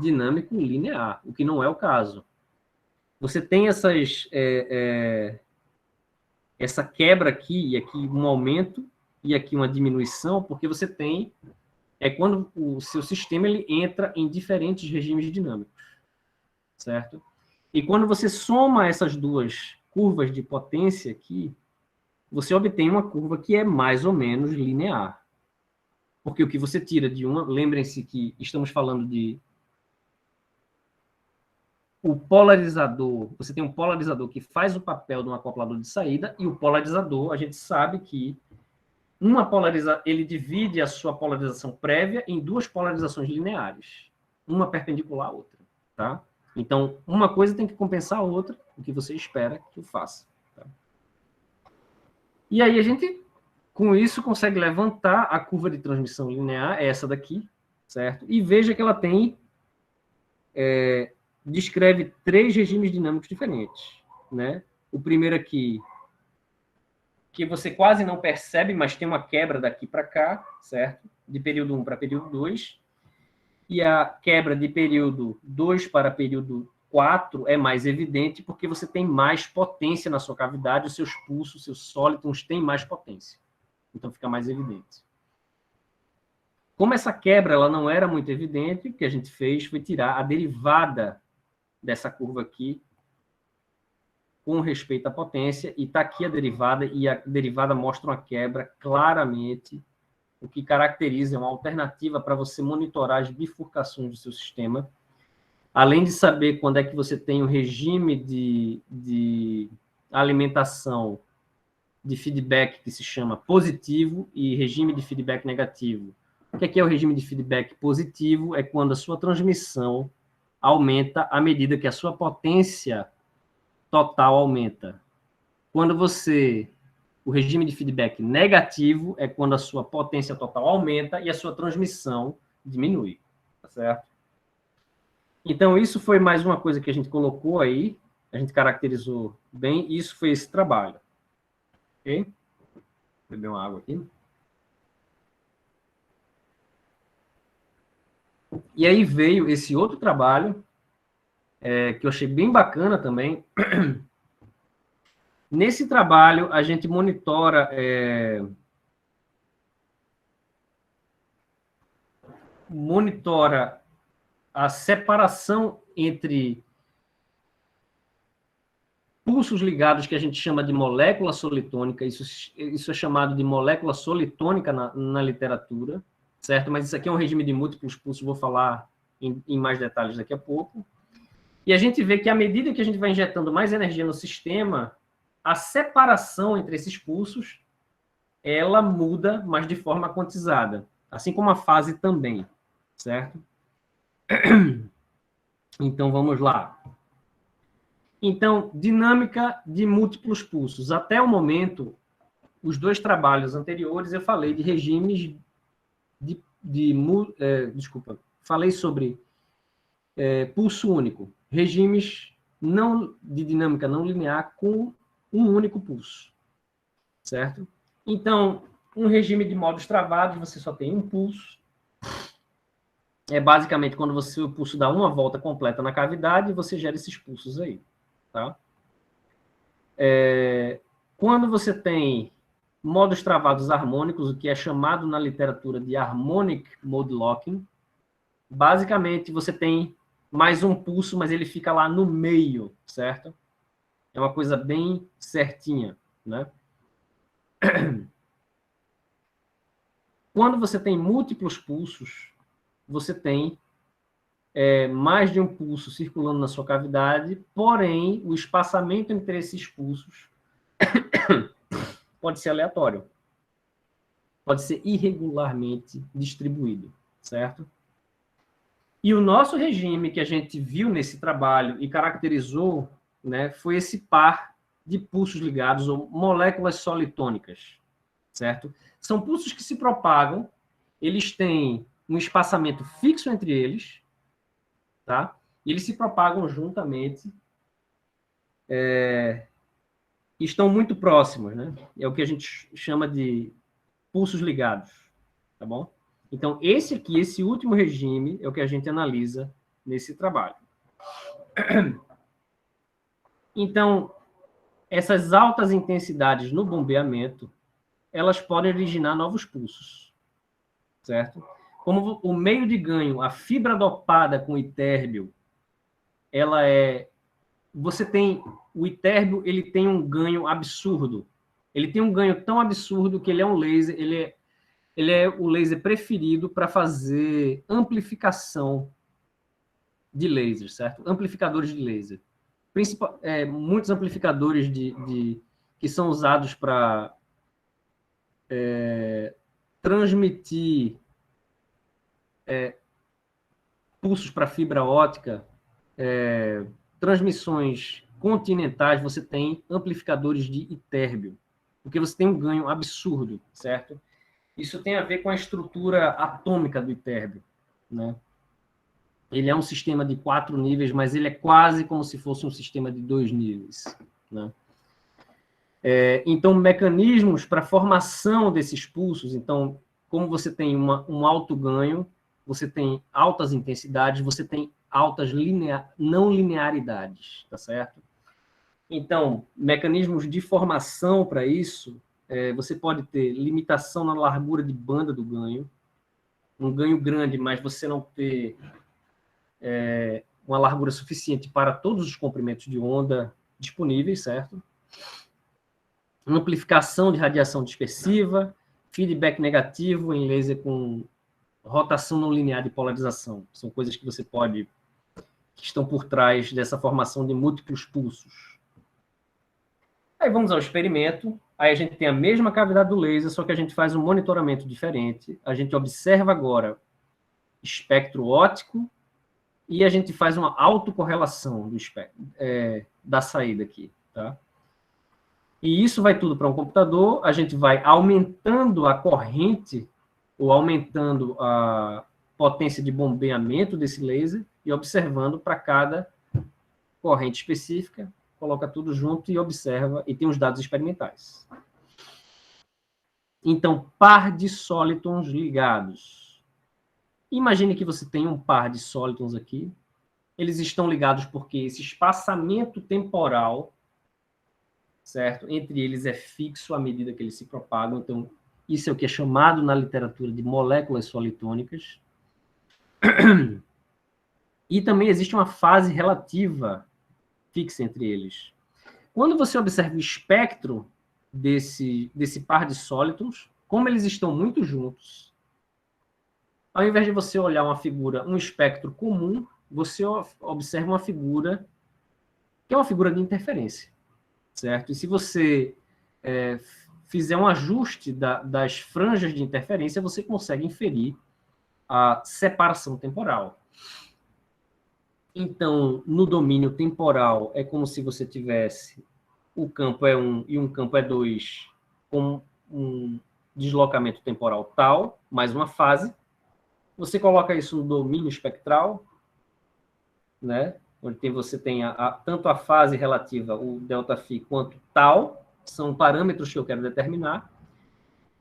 dinâmico linear, o que não é o caso. Você tem essa quebra aqui, e aqui um aumento, e aqui uma diminuição, porque você tem... quando o seu sistema ele entra em diferentes regimes dinâmicos, certo? E quando você soma essas duas curvas de potência aqui, você obtém uma curva que é mais ou menos linear. Porque o que você tira de uma... Lembrem-se que estamos falando de o polarizador. Você tem um polarizador que faz o papel de um acoplador de saída, e o polarizador, a gente sabe que ele divide a sua polarização prévia em duas polarizações lineares, uma perpendicular à outra, tá? Então, uma coisa tem que compensar a outra, o que você espera que eu faça. Tá? E aí a gente, com isso, consegue levantar a curva de transmissão linear, essa daqui, certo? E veja que ela tem... descreve 3 regimes dinâmicos diferentes, né? O primeiro aqui, que você quase não percebe, mas tem uma quebra daqui para cá, certo? De período 1 para período 2. E a quebra de período 2 para período 4 é mais evidente porque você tem mais potência na sua cavidade, os seus pulsos, seus sólitons têm mais potência. Então fica mais evidente. Como essa quebra ela não era muito evidente, o que a gente fez foi tirar a derivada dessa curva aqui com respeito à potência, e está aqui a derivada, e a derivada mostra uma quebra claramente, o que caracteriza uma alternativa para você monitorar as bifurcações do seu sistema, além de saber quando é que você tem um regime de alimentação de feedback que se chama positivo e regime de feedback negativo. O que é o regime de feedback positivo? É quando a sua transmissão aumenta à medida que a sua potência total aumenta. Quando o regime de feedback negativo é quando a sua potência total aumenta e a sua transmissão diminui, tá certo? Então, isso foi mais uma coisa que a gente colocou aí, a gente caracterizou bem, e isso foi esse trabalho. Ok? Vou beber uma água aqui. E aí veio esse outro trabalho, que eu achei bem bacana também. Nesse trabalho, a gente monitora a separação entre pulsos ligados, que a gente chama de molécula solitônica. Isso é chamado de molécula solitônica na literatura, certo? Mas isso aqui é um regime de múltiplos pulsos, vou falar em mais detalhes daqui a pouco. E a gente vê que, à medida que a gente vai injetando mais energia no sistema, a separação entre esses pulsos, ela muda, mas de forma quantizada. Assim como a fase também, certo? Então, vamos lá. Então, dinâmica de múltiplos pulsos. Até o momento, os 2 trabalhos anteriores, eu falei de regimes desculpa, falei sobre pulso único, regimes de dinâmica não linear com um único pulso, certo? Então, um regime de modos travados, você só tem um pulso. É basicamente quando o pulso dá uma volta completa na cavidade, você gera esses pulsos aí, tá? Quando você tem modos travados harmônicos, o que é chamado na literatura de harmonic mode locking, basicamente você tem mais um pulso, mas ele fica lá no meio, certo? É uma coisa bem certinha, né? Quando você tem múltiplos pulsos, você tem mais de um pulso circulando na sua cavidade, porém, o espaçamento entre esses pulsos pode ser aleatório, pode ser irregularmente distribuído, certo? E o nosso regime que a gente viu nesse trabalho e caracterizou, né, foi esse par de pulsos ligados, ou moléculas solitônicas, certo? São pulsos que se propagam, eles têm um espaçamento fixo entre eles, tá? E eles se propagam juntamente, estão muito próximos, né? É o que a gente chama de pulsos ligados, tá bom? Então, esse último regime, é o que a gente analisa nesse trabalho. Então, essas altas intensidades no bombeamento, elas podem originar novos pulsos, certo? Como o meio de ganho, a fibra dopada com itérbio, o itérbio, ele tem um ganho absurdo. Ele tem um ganho tão absurdo que ele é um laser, ele é o laser preferido para fazer amplificação de laser, certo? Amplificadores de laser. Muitos amplificadores que são usados para transmitir pulsos para fibra ótica, transmissões continentais, você tem amplificadores de itérbio, porque você tem um ganho absurdo, certo? Isso tem a ver com a estrutura atômica do itérbio, né? Ele é um sistema de 4 níveis, mas ele é quase como se fosse um sistema de 2 níveis, né? Então, mecanismos para a formação desses pulsos, então, como você tem um alto ganho, você tem altas intensidades, você tem altas não linearidades, tá certo? Então, mecanismos de formação para isso, você pode ter limitação na largura de banda do ganho, um ganho grande, mas você não ter uma largura suficiente para todos os comprimentos de onda disponíveis, certo? Amplificação de radiação dispersiva, feedback negativo em laser com rotação não linear de polarização. São coisas que que estão por trás dessa formação de múltiplos pulsos. Aí vamos ao experimento. Aí a gente tem a mesma cavidade do laser, só que a gente faz um monitoramento diferente. A gente observa agora espectro óptico e a gente faz uma autocorrelação do espectro, da saída aqui, tá? E isso vai tudo para um computador, a gente vai aumentando a corrente ou aumentando a potência de bombeamento desse laser e observando para cada corrente específica, coloca tudo junto e observa, e tem os dados experimentais. Então, par de sólitons ligados. Imagine que você tem um par de sólitons aqui, eles estão ligados porque esse espaçamento temporal, certo, entre eles é fixo à medida que eles se propagam, então isso é o que é chamado na literatura de moléculas solitônicas. E também existe uma fase relativa fixa entre eles. Quando você observa o espectro desse par de sólitons, como eles estão muito juntos, ao invés de você olhar uma figura, um espectro comum, você observa uma figura que é uma figura de interferência, certo? E se você fizer um ajuste das franjas de interferência, você consegue inferir a separação temporal. Então, no domínio temporal, é como se você tivesse o campo é 1 e um campo é 2, com um deslocamento temporal tal, mais uma fase. Você coloca isso no domínio espectral, né? Onde você tem tanto a fase relativa, o ΔΦ, quanto tal, são parâmetros que eu quero determinar.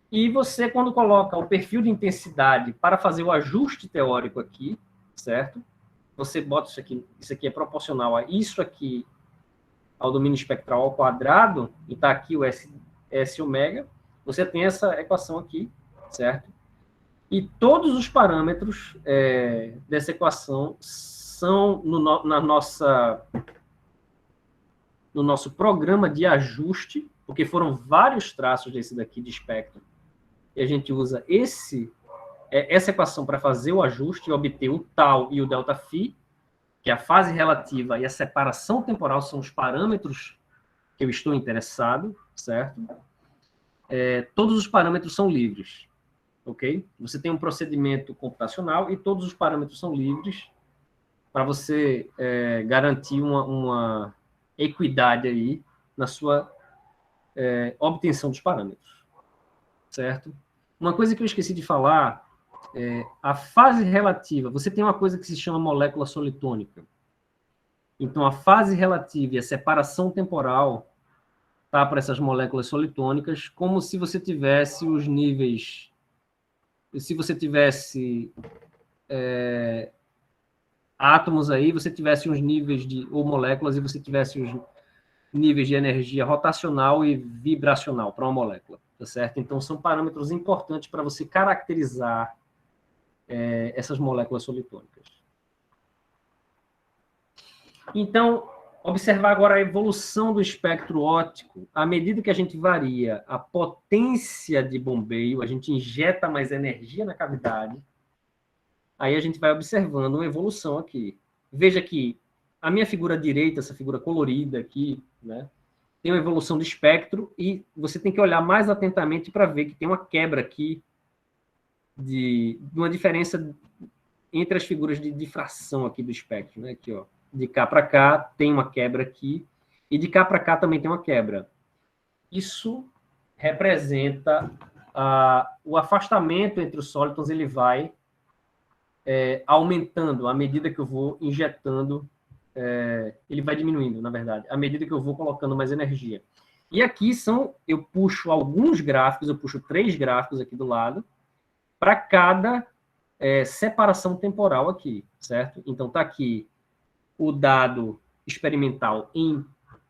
E você, quando coloca o perfil de intensidade para fazer o ajuste teórico aqui, certo? Você bota isso aqui é proporcional a isso aqui, ao domínio espectral ao quadrado, e está aqui o S ômega, você tem essa equação aqui, certo? E todos os parâmetros dessa equação são no nosso programa de ajuste, porque foram vários traços desse daqui de espectro, e a gente usa esse essa equação para fazer o ajuste e obter o tau e o ΔΦ, que é a fase relativa e a separação temporal são os parâmetros que eu estou interessado, certo? Todos os parâmetros são livres, ok? Você tem um procedimento computacional e todos os parâmetros são livres para você garantir uma equidade aí na sua obtenção dos parâmetros, certo? Uma coisa que eu esqueci de falar a fase relativa. Você tem uma coisa que se chama molécula solitônica. Então, a fase relativa e a separação temporal tá, para essas moléculas solitônicas, como se você tivesse os níveis... Se você tivesse átomos aí, você tivesse os níveis de... ou moléculas, e você tivesse os níveis de energia rotacional e vibracional para uma molécula, tá certo? Então, são parâmetros importantes para você caracterizar essas moléculas solitônicas. Então, observar agora a evolução do espectro óptico. À medida que a gente varia a potência de bombeio, a gente injeta mais energia na cavidade, aí a gente vai observando uma evolução aqui. Veja que a minha figura direita, essa figura colorida aqui, né, tem uma evolução do espectro e você tem que olhar mais atentamente para ver que tem uma quebra aqui de uma diferença entre as figuras de difração aqui do espectro, né? Aqui, ó, de cá para cá tem uma quebra aqui e de cá para cá também tem uma quebra. Isso representa o afastamento entre os sólidos, ele vai aumentando à medida que eu vou injetando, ele vai diminuindo, na verdade, à medida que eu vou colocando mais energia. E aqui eu puxo alguns gráficos, eu puxo 3 gráficos aqui do lado, para cada separação temporal aqui, certo? Então, está aqui o dado experimental em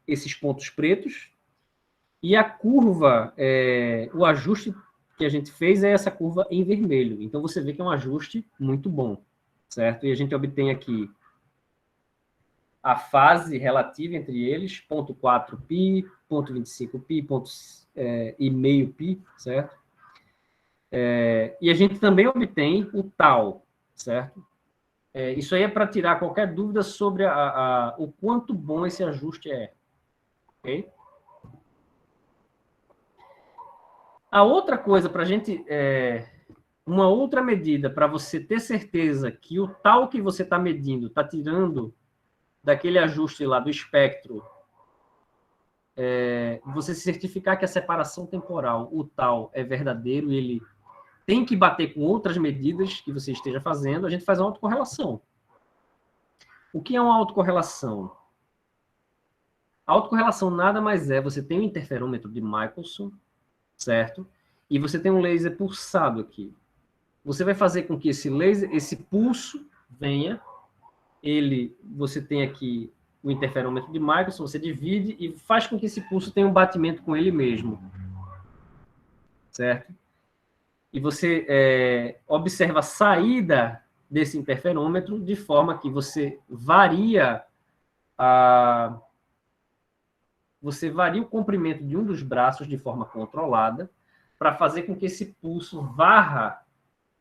esses pontos pretos, e a curva, o ajuste que a gente fez é essa curva em vermelho. Então, você vê que é um ajuste muito bom, certo? E a gente obtém aqui a fase relativa entre eles, 0,4 π, 0,25 π, e meio π, certo? E a gente também obtém o tau, certo? Isso aí é para tirar qualquer dúvida sobre o quanto bom esse ajuste é. Ok? A outra coisa para a gente... uma outra medida para você ter certeza que o tau que você está medindo está tirando daquele ajuste lá do espectro, você se certificar que a separação temporal, o tau, é verdadeiro e ele tem que bater com outras medidas que você esteja fazendo, a gente faz uma autocorrelação. O que é uma autocorrelação? A autocorrelação nada mais você tem um interferômetro de Michelson, certo? E você tem um laser pulsado aqui. Você vai fazer com que esse laser, esse pulso venha, você tem aqui o interferômetro de Michelson, você divide e faz com que esse pulso tenha um batimento com ele mesmo, certo? E você observa a saída desse interferômetro de forma que você varia o comprimento de um dos braços de forma controlada para fazer com que esse pulso varra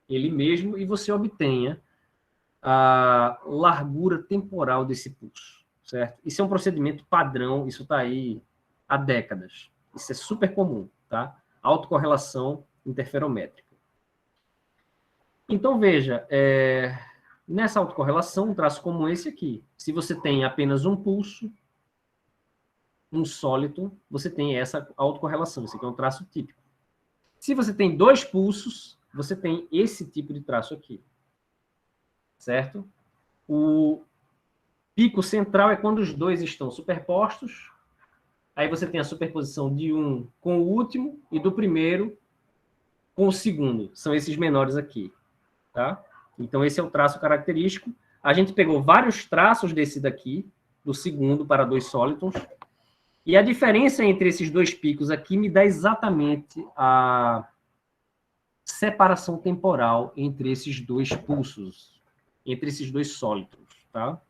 ele mesmo e você obtenha a largura temporal desse pulso, certo? Isso é um procedimento padrão, isso está aí há décadas. Isso é super comum, tá? Autocorrelação interferométrica. Então, veja, nessa autocorrelação, um traço como esse aqui, se você tem apenas um pulso, um sólido, você tem essa autocorrelação, esse aqui é um traço típico. Se você tem 2 pulsos, você tem esse tipo de traço aqui, certo? O pico central é quando os 2 estão superpostos, aí você tem a superposição de um com o último e do primeiro com o segundo, são esses menores aqui. Tá? Então, esse é o traço característico. A gente pegou vários traços desse daqui, do segundo para 2 sólitons, e a diferença entre esses 2 picos aqui me dá exatamente a separação temporal entre esses 2 pulsos, entre esses 2 sólitons. Tá?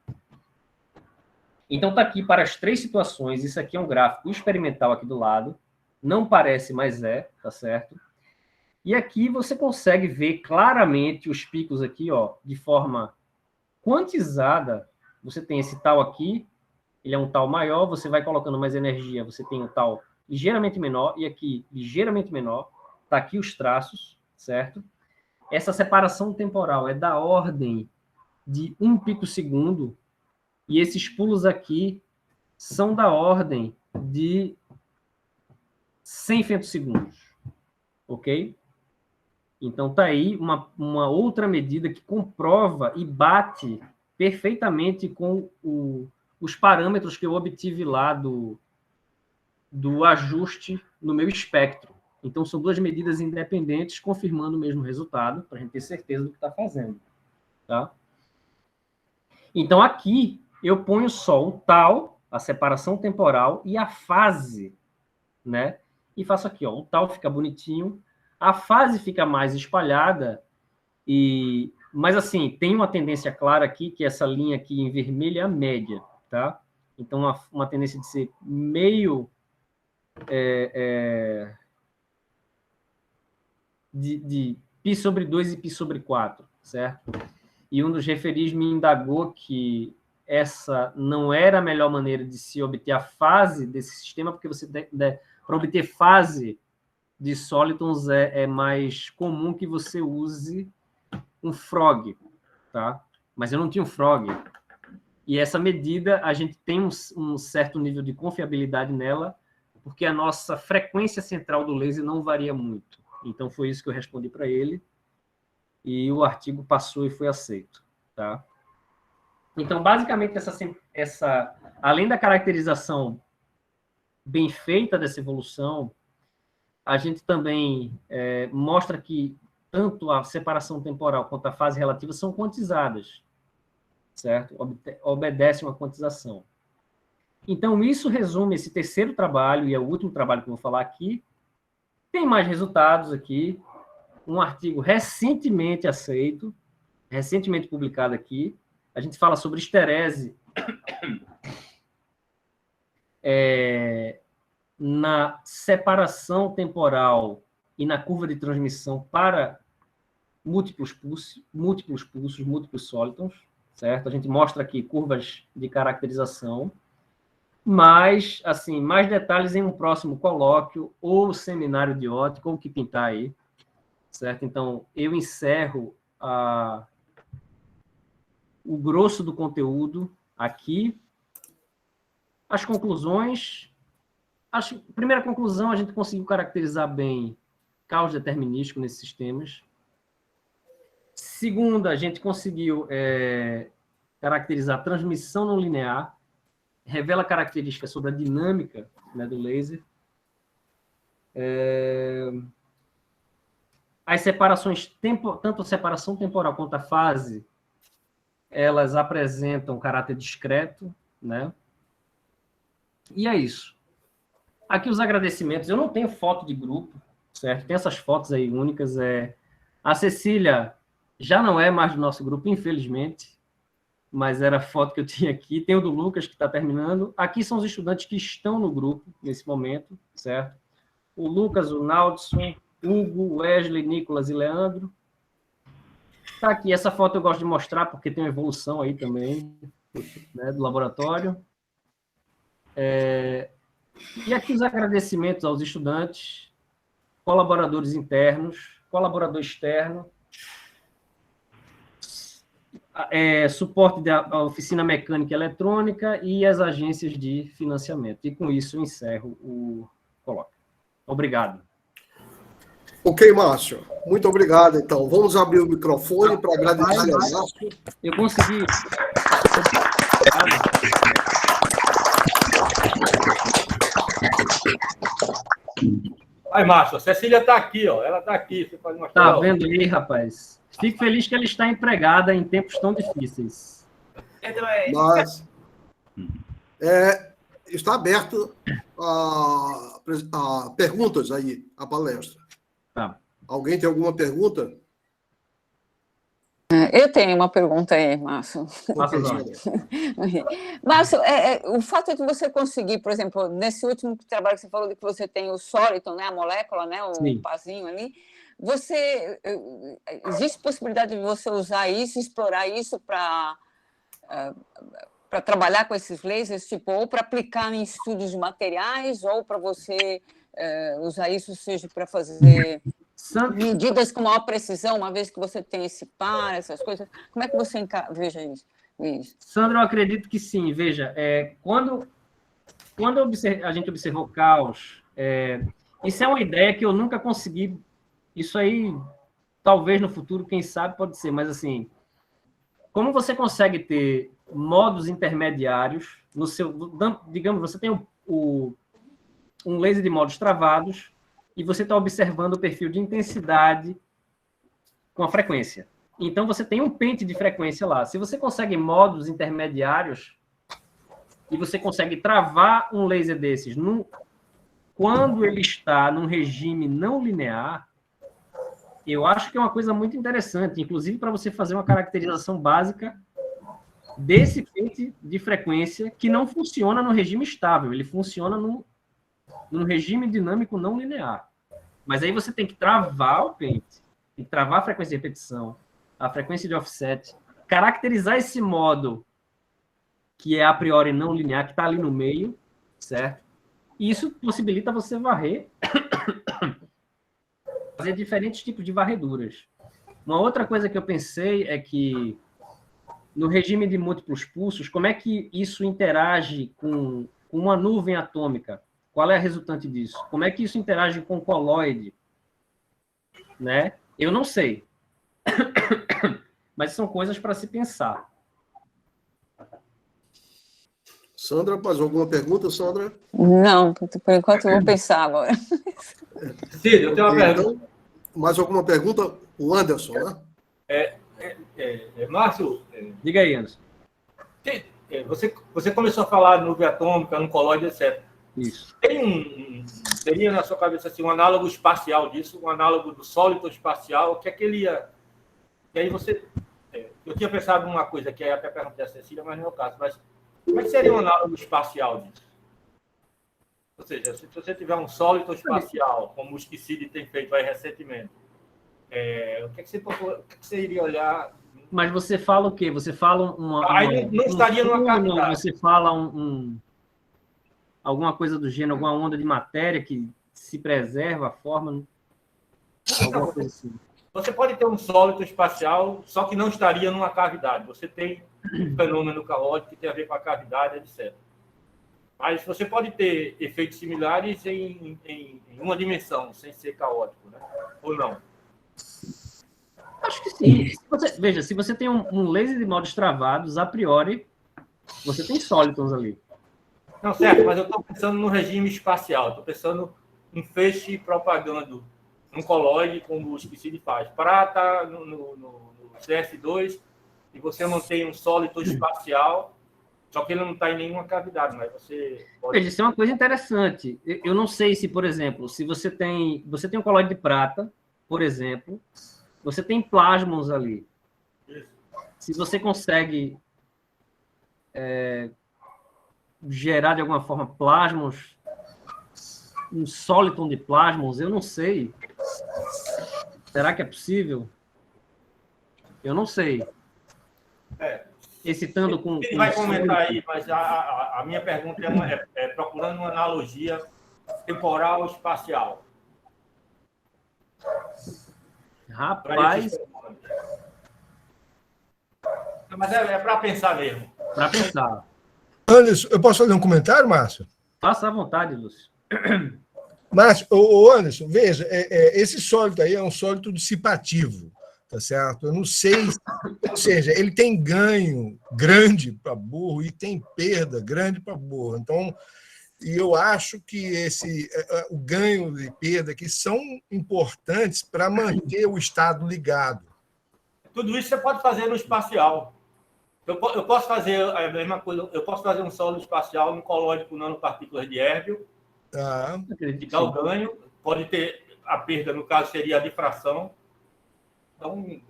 Então, está aqui para as 3 situações. Isso aqui é um gráfico experimental aqui do lado. Não parece, mas tá certo? E aqui você consegue ver claramente os picos aqui, ó, de forma quantizada. Você tem esse tal aqui, ele é um tal maior, você vai colocando mais energia, você tem um tal ligeiramente menor, e aqui ligeiramente menor. Está aqui os traços, certo? Essa separação temporal é da ordem de 1 picosegundo, e esses pulos aqui são da ordem de 100 femtosegundos, ok? Então, tá aí uma outra medida que comprova e bate perfeitamente com os parâmetros que eu obtive lá do ajuste no meu espectro. Então, são duas medidas independentes, confirmando o mesmo resultado, para a gente ter certeza do que está fazendo. Tá? Então, aqui, eu ponho só o tal, a separação temporal, e a fase, né? E faço aqui, ó, o tal fica bonitinho, a fase fica mais espalhada, mas, assim, tem uma tendência clara aqui, que essa linha aqui em vermelho é a média, tá? Então, uma tendência de ser meio... de π sobre 2 e π sobre 4, certo? E um dos referis me indagou que essa não era a melhor maneira de se obter a fase desse sistema, porque você para obter fase de solitons é mais comum que você use um frog, tá? Mas eu não tinha um frog. E essa medida, a gente tem um certo nível de confiabilidade nela, porque a nossa frequência central do laser não varia muito. Então, foi isso que eu respondi para ele, e o artigo passou e foi aceito. Tá? Então, basicamente, além da caracterização bem feita dessa evolução, a gente também mostra que tanto a separação temporal quanto a fase relativa são quantizadas, certo? Obedecem uma quantização. Então, isso resume esse terceiro trabalho, e é o último trabalho que eu vou falar aqui. Tem mais resultados aqui. Um artigo recentemente aceito, recentemente publicado aqui. A gente fala sobre esterese na separação temporal e na curva de transmissão para múltiplos pulsos, múltiplos solitons, certo? A gente mostra aqui curvas de caracterização, mas, assim, mais detalhes em um próximo colóquio, ou seminário de ótica, ou o que pintar aí, certo? Então, eu encerro o grosso do conteúdo aqui. As conclusões... Primeira conclusão, a gente conseguiu caracterizar bem caos determinístico nesses sistemas. Segunda, a gente conseguiu caracterizar transmissão não linear, revela características sobre a dinâmica, né, do laser. As separações, tanto a separação temporal quanto a fase, elas apresentam caráter discreto, né? E é isso. Aqui os agradecimentos. Eu não tenho foto de grupo, certo? Tem essas fotos aí únicas. A Cecília já não é mais do nosso grupo, infelizmente, mas era a foto que eu tinha aqui. Tem o do Lucas, que está terminando. Aqui são os estudantes que estão no grupo nesse momento, certo? O Lucas, o Naldson, Hugo, Wesley, Nicolas e Leandro. Está aqui. Essa foto eu gosto de mostrar, porque tem uma evolução aí também, né, do laboratório. E aqui os agradecimentos aos estudantes, colaboradores internos, colaborador externo, suporte da oficina mecânica e eletrônica e as agências de financiamento. E com isso eu encerro o colóquio. Obrigado. Ok, Márcio. Muito obrigado, então. Vamos abrir o microfone para agradecer ao Márcio. Eu consegui. Aí, Márcio, a Cecília está aqui, ó. Ela está aqui. Você pode mostrar. Tá vendo aí, rapaz? Fico feliz que ela está empregada em tempos tão difíceis. Mas está aberto a perguntas aí, a palestra. Tá. Alguém tem alguma pergunta? Eu tenho uma pergunta aí, Márcio. Márcio, o fato de você conseguir, por exemplo, nesse último trabalho que você falou de que você tem o soliton, né, a molécula, né, o pazinho ali, existe possibilidade de você usar isso, explorar isso para trabalhar com esses lasers, tipo, ou para aplicar em estudos de materiais, ou para você usar isso, seja para fazer medidas com maior precisão, uma vez que você tem esse par, essas coisas. Como é que você veja isso? Sandra, eu acredito que sim. Veja, quando a gente observou caos, isso é uma ideia que eu nunca consegui. Isso aí, talvez no futuro, quem sabe, pode ser, mas assim, como você consegue ter modos intermediários no seu, digamos, você tem um laser de modos travados e você está observando o perfil de intensidade com a frequência. Então, você tem um pente de frequência lá. Se você consegue modos intermediários e você consegue travar um laser desses quando ele está num regime não linear, eu acho que é uma coisa muito interessante, inclusive para você fazer uma caracterização básica desse pente de frequência que não funciona no regime estável, ele funciona num regime dinâmico não linear. Mas aí você tem que travar o pente, tem que travar a frequência de repetição, a frequência de offset, caracterizar esse modo que é a priori não linear, que está ali no meio, certo? E isso possibilita você varrer, fazer diferentes tipos de varreduras. Uma outra coisa que eu pensei é que no regime de múltiplos pulsos, como é que isso interage com uma nuvem atômica? Qual é a resultante disso? Como é que isso interage com o coloide? Né? Eu não sei. Mas são coisas para se pensar. Sandra, mais alguma pergunta, Sandra? Não, por enquanto eu vou pensar agora. Cid, eu tenho uma pergunta. Então, mais alguma pergunta? O Anderson, né? Márcio, Diga aí, Anderson. Você começou a falar de nuvem atômica, no colóide, etc. Isso. Teria na sua cabeça assim, um análogo espacial disso, um análogo do sólido espacial, que aquele ia... E aí você... eu tinha pensado numa coisa que até perguntei a Cecília, mas não é o caso. Mas como é que seria um análogo espacial disso? Ou seja, se você tiver um sólido espacial, como o Cid tem feito aí recentemente, o que você iria olhar? Mas você fala o quê? Você fala aí não estaria numa cavidade. Você fala alguma coisa do gênero, alguma onda de matéria que se preserva a forma? Alguma coisa assim. Você pode ter um sólido espacial, só que não estaria numa cavidade. Você tem um fenômeno caótico que tem a ver com a cavidade, etc. Mas você pode ter efeitos similares em uma dimensão, sem ser caótico, né? Ou não? Acho que sim. Veja, se você tem um laser de modos travados, a priori, você tem sólidos ali. Não, certo, mas eu estou pensando no regime espacial. Estou pensando em feixe propagando um colóide, como o Cid faz. Prata no CS2, e você mantém um sólido espacial, só que ele não está em nenhuma cavidade, mas você pode... Veja, isso é uma coisa interessante. Eu não sei se, por exemplo, se você tem um colóide de prata, por exemplo, você tem plasmons ali. Isso. Se você consegue gerar de alguma forma plasmons, um sóliton de plasmons, eu não sei. Será que é possível? Eu não sei. Excitando com... Ele vai comentar aí, mas a minha pergunta é procurando uma analogia temporal espacial. Rapaz... Mas é para pensar mesmo. Para pensar. Anderson, eu posso fazer um comentário, Márcio? Faça à vontade, Lúcio. Márcio, Anderson, veja, esse sólido aí é um sólido dissipativo, tá certo? Eu não sei, ou seja, ele tem ganho grande para burro e tem perda grande para burro. Então, e eu acho que o ganho e perda aqui são importantes para manter o estado ligado. Tudo isso você pode fazer no espacial. Eu posso fazer a mesma coisa, eu posso fazer um sólido espacial no colóide com nanopartículas de Erbil, que dá o ganho, pode ter a perda, no caso seria a difração. Então,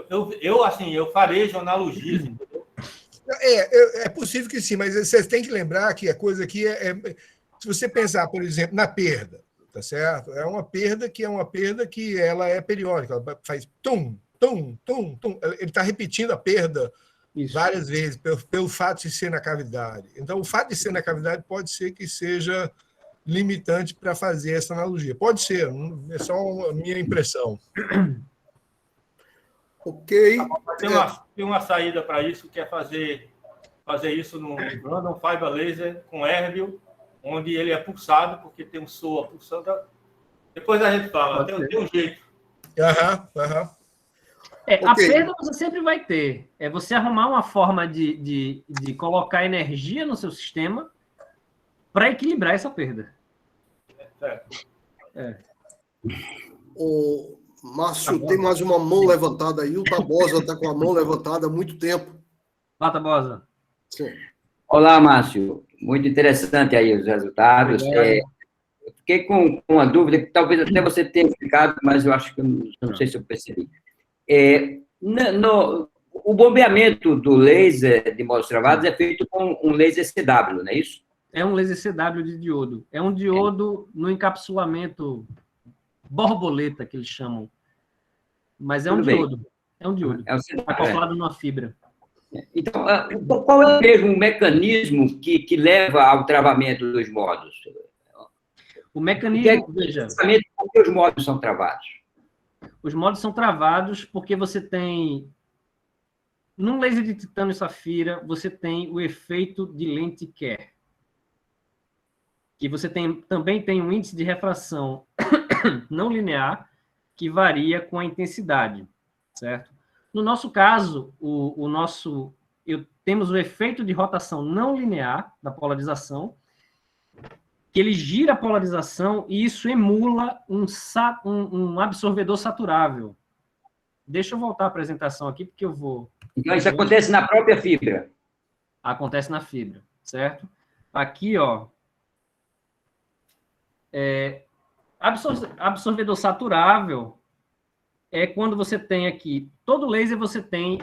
eu farejo analogias, entendeu? É possível que sim, mas vocês têm que lembrar que a coisa aqui se você pensar, por exemplo, na perda, tá certo? É uma perda que ela é periódica, ela faz tum, tum, tum, tum. Ele está repetindo a perda várias vezes, pelo fato de ser na cavidade. Então, o fato de ser na cavidade pode ser que seja limitante para fazer essa analogia. Pode ser, é só a minha impressão. Ok. Tem uma saída para isso, que é fazer isso no Random Fiber Laser com Erbil, onde ele é pulsado, porque tem um SOA pulsando. Depois a gente fala, tem um jeito. A perda você sempre vai ter. É você arrumar uma forma de colocar energia no seu sistema para equilibrar essa perda. O Márcio, tem mais uma mão levantada aí. O Tabosa está com a mão levantada há muito tempo. Lá, Tabosa. Sim. Olá, Márcio. Muito interessante aí os resultados. Eu fiquei com uma dúvida que talvez até você tenha explicado, mas eu acho que eu não sei se eu percebi. O bombeamento do laser de modos travados é feito com um laser CW, não é isso? É um laser CW de diodo. É um diodo no encapsulamento borboleta, que eles chamam. Mas é um diodo. É um diodo. Acoplado numa fibra. Então, qual é mesmo o mecanismo que leva ao travamento dos modos? O mecanismo, veja... Por que os modos são travados? Os modos são travados porque você tem... Num laser de titânio e safira, você tem o efeito de lente Kerr. Que você também tem um índice de refração não linear que varia com a intensidade, certo? No nosso caso, temos o efeito de rotação não linear da polarização, que ele gira a polarização e isso emula um absorvedor saturável. Deixa eu voltar à apresentação aqui, porque eu vou... Então, isso acontece na própria fibra? Acontece na fibra, certo? Aqui, ó, absorvedor saturável é quando você tem aqui... Todo laser você tem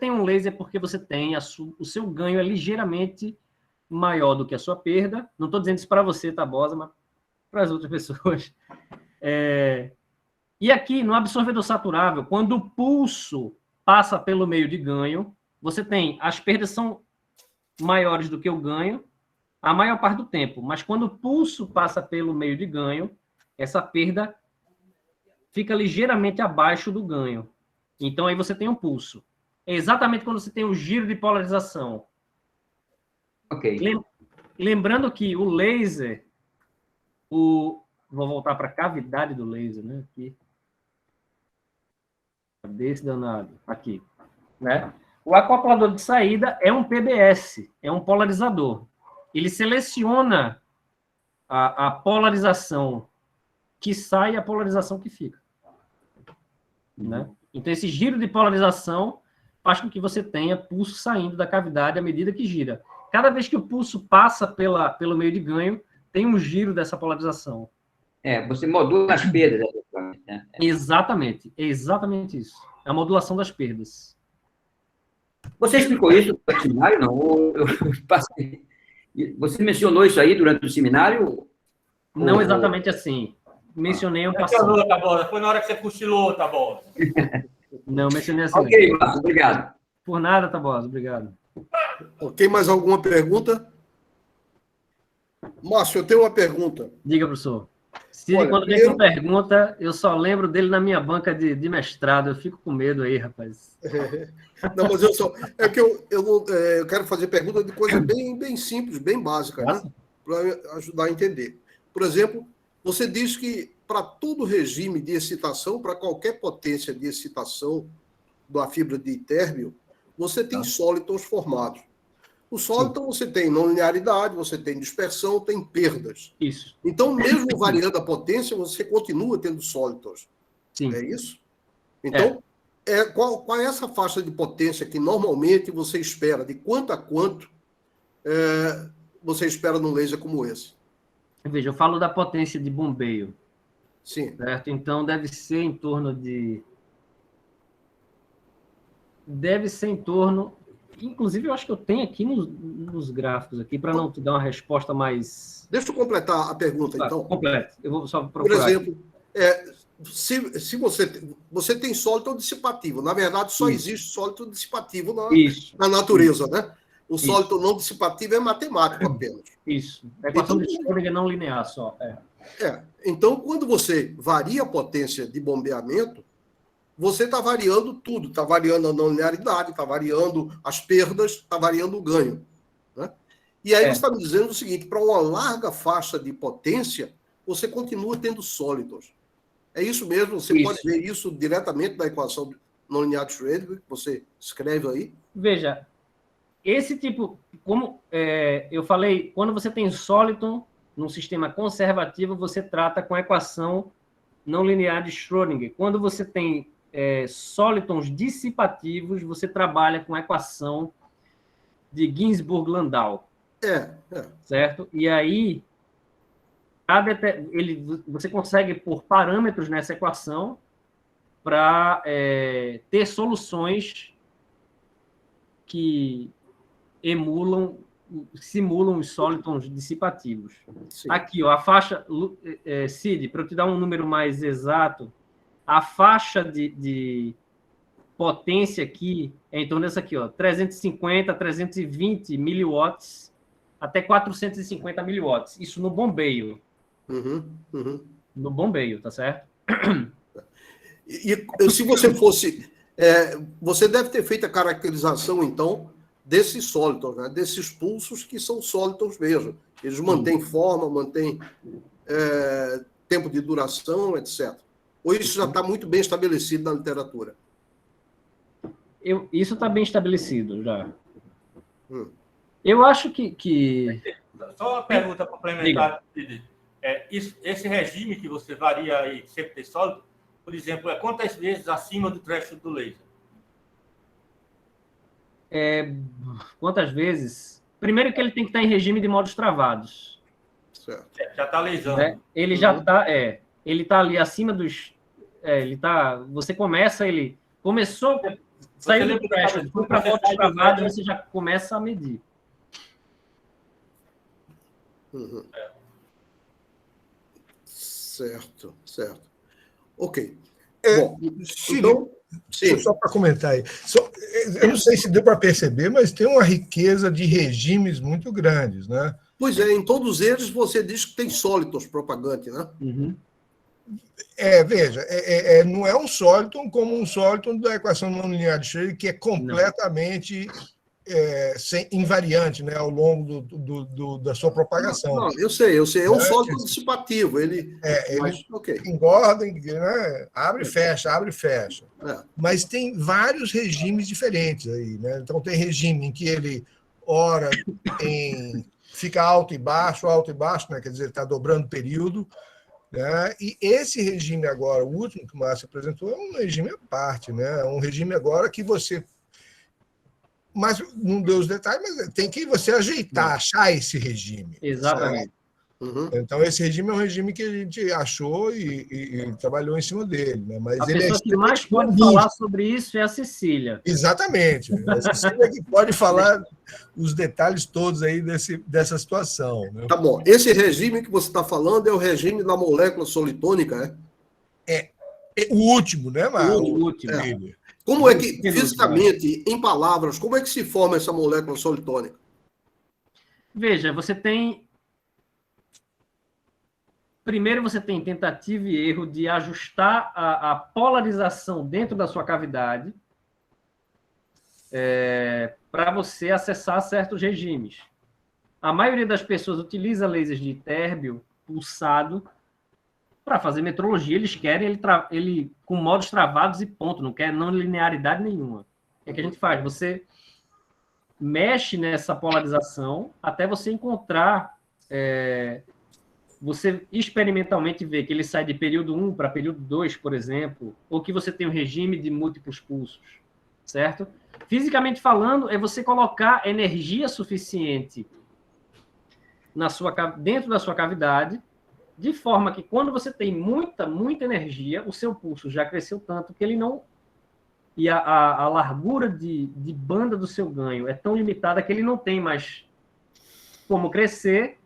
um laser porque você tem o seu ganho é ligeiramente maior do que a sua perda. Não estou dizendo isso para você, Tabosa, mas para as outras pessoas. E aqui, no absorvedor saturável, quando o pulso passa pelo meio de ganho, você tem... As perdas são maiores do que o ganho a maior parte do tempo, mas quando o pulso passa pelo meio de ganho, essa perda fica ligeiramente abaixo do ganho. Então, aí você tem um pulso. É exatamente quando você tem o giro de polarização. Ok. Lembrando que o laser... Vou voltar para a cavidade do laser, né? Aqui. Cadê esse danado? Aqui. Né? O acoplador de saída é um PBS, é um polarizador. Ele seleciona a polarização que sai e a polarização que fica. Né? Então, esse giro de polarização faz com que você tenha pulso saindo da cavidade à medida que gira. Cada vez que o pulso passa pelo meio de ganho, tem um giro dessa polarização. Você modula as perdas. Né? Exatamente. É exatamente isso. É a modulação das perdas. Você explicou isso no seminário? Não? Eu passei... Você mencionou isso aí durante o seminário? Não exatamente assim. Mencionei um passado. Foi na hora que você cochilou, Tabosa. Não, mencionei assim. Ok, Márcio, obrigado. Por nada, Tabosa, obrigado. Ok, mais alguma pergunta? Márcio, eu tenho uma pergunta. Diga, professor. Cid, quando vem com pergunta, eu só lembro dele na minha banca de mestrado. Eu fico com medo aí, rapaz. Não, mas é que eu quero fazer pergunta de coisa bem simples, bem básica, né? Para ajudar a entender. Por exemplo, você diz que para todo regime de excitação, para qualquer potência de excitação da fibra de térmio, você tem sólitons formados. O sóliton você tem não linearidade, você tem dispersão, tem perdas. Isso. Então, mesmo variando a potência, você continua tendo sólitons. Sim. É isso? Então, qual é essa faixa de potência que normalmente você espera? De quanto a quanto você espera num laser como esse? Veja, eu falo da potência de bombeio. Sim. Certo? Então, deve ser em torno Inclusive, eu acho que eu tenho aqui nos gráficos aqui, para não te dar uma resposta mais... Deixa eu completar a pergunta, então. Completo. Eu vou só procurar. Por exemplo, se você tem sólido dissipativo, na verdade, só existe sólido dissipativo na natureza, né? O sólido não dissipativo é matemático apenas. Isso. É equação de Schrödinger não linear só. Então, quando você varia a potência de bombeamento, você está variando tudo. Está variando a não linearidade, está variando as perdas, está variando o ganho. Né? E aí você está me dizendo o seguinte, para uma larga faixa de potência, você continua tendo sólidos. É isso mesmo? Você pode ver isso diretamente da equação não linear de Schrödinger, que você escreve aí? Veja, esse tipo, como eu falei, quando você tem sólido num sistema conservativo, você trata com a equação não linear de Schrödinger. Quando você tem sólitons dissipativos, você trabalha com a equação de Ginzburg-Landau. Certo? E aí, você consegue pôr parâmetros nessa equação para ter soluções que simulam os sólitons dissipativos. Sim. Aqui, ó, a faixa, Cid, para eu te dar um número mais exato, a faixa de potência aqui é em torno dessa aqui, ó, 350, 320 miliwatts até 450 miliwatts. Isso no bombeio. No bombeio, tá certo? E se você fosse... você deve ter feito a caracterização, então, desses sólidos, né? Desses pulsos que são sólidos mesmo. Eles mantêm forma, mantêm tempo de duração, etc. Ou isso já está muito bem estabelecido na literatura? Isso está bem estabelecido já. Eu acho que... Só uma pergunta complementar. Esse regime que você varia aí, sempre tem sólido, por exemplo, quantas vezes acima do threshold do laser? Quantas vezes? Primeiro que ele tem que estar em regime de modos travados. Certo. Já está laserando. Ele já está... ele está ali acima dos... você começa, ele começou... Saiu do threshold, foi para modos travados, você já começa a medir. Certo. Ok. Bom, então, só para comentar aí. Eu não sei se deu para perceber, mas tem uma riqueza de regimes muito grandes, né? Pois em todos eles você diz que tem sólidos propagantes, né? Veja, não é um sólido como um sólido da equação não linear de Schrödinger, que é completamente invariante, né, ao longo da sua propagação. Não, eu sei, é um sólido dissipativo. Ele engorda, né, abre e fecha. Mas tem vários regimes diferentes aí, né? Então tem regime em que ele ora fica alto e baixo, né? Quer dizer, ele está dobrando o período. Né? E esse regime agora, o último que o Márcio apresentou, é um regime à parte, né? É um regime agora que você... Mas não deu os detalhes, mas tem que você ajeitar, achar esse regime. Exatamente. Então, esse regime é um regime que a gente achou e trabalhou em cima dele. Né? Mas a pessoa que mais pode falar sobre isso é a Cecília. Exatamente. A Cecília que pode falar os detalhes todos aí dessa situação. Né? Tá bom. Esse regime que você está falando é o regime da molécula solitônica, é o último, né, Marcos? O último. Como é que, fisicamente, em palavras, como é que se forma essa molécula solitônica? Veja, você tem... Primeiro, você tem tentativa e erro de ajustar a polarização dentro da sua cavidade para você acessar certos regimes. A maioria das pessoas utiliza lasers de térbio pulsado para fazer metrologia. Eles querem ele com modos travados e ponto, não quer não linearidade nenhuma. O que a gente faz? Você mexe nessa polarização até você encontrar... você experimentalmente vê que ele sai de período 1 para período 2, por exemplo, ou que você tem um regime de múltiplos pulsos, certo? Fisicamente falando, é você colocar energia suficiente dentro da sua cavidade, de forma que quando você tem muita energia, o seu pulso já cresceu tanto que ele não e a largura de banda do seu ganho é tão limitada que ele não tem mais como crescer,